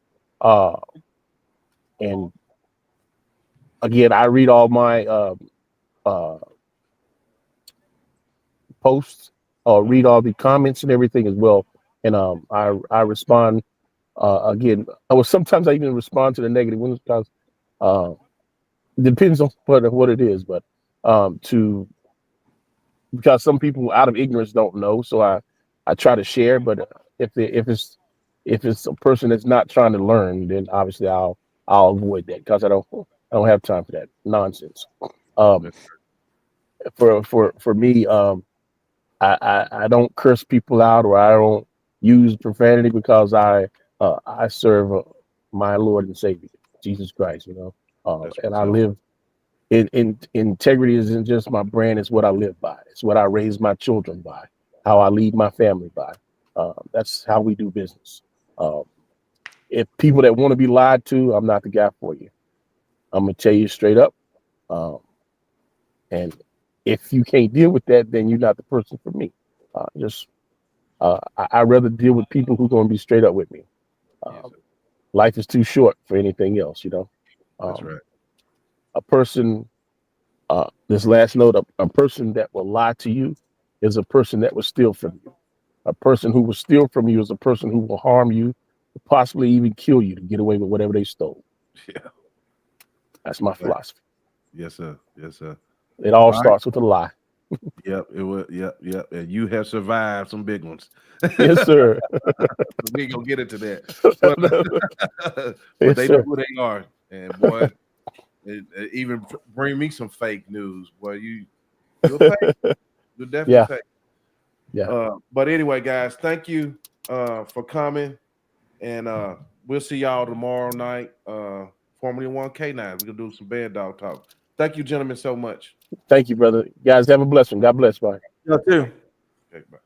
And again, I read all my posts, read all the comments and everything as well. And I respond. Again, sometimes I even respond to the negative ones because it depends on what it is, but because some people out of ignorance don't know, so I try to share. But if it's a person that's not trying to learn, then obviously I'll avoid that because I don't have time for that nonsense. For me, I don't curse people out, or I don't use profanity because I serve my Lord and Savior, Jesus Christ. And I live. Integrity isn't just my brand; it's what I live by. It's what I raise my children by. How I lead my family by. That's how we do business. If people that want to be lied to, I'm not the guy for you. I'm gonna tell you straight up. And if you can't deal with that, then you're not the person for me. I'd rather deal with people who are gonna be straight up with me. Life is too short for anything else, That's right. A person, this last note, a person that will lie to you is a person that will steal from you. A person who will steal from you is a person who will harm you, possibly even kill you to get away with whatever they stole. Yeah. That's my philosophy. Yes, sir. Yes, sir. It all All right. starts with a lie. Yep. It will. Yep. And you have survived some big ones. Yes, sir. We ain't gonna get into that, but Yes, they know sir. who they are. And boy, it even bring me some fake news. Boy, you'll take. You'll definitely Yeah. take. Yeah. But anyway, guys, thank you for coming, and we'll see y'all tomorrow night. Formula One K9. We're gonna do some band dog talk. Thank you, gentlemen, so much. Thank you, brother. Guys, have a blessing. God bless. Bye. You too. Okay, bye.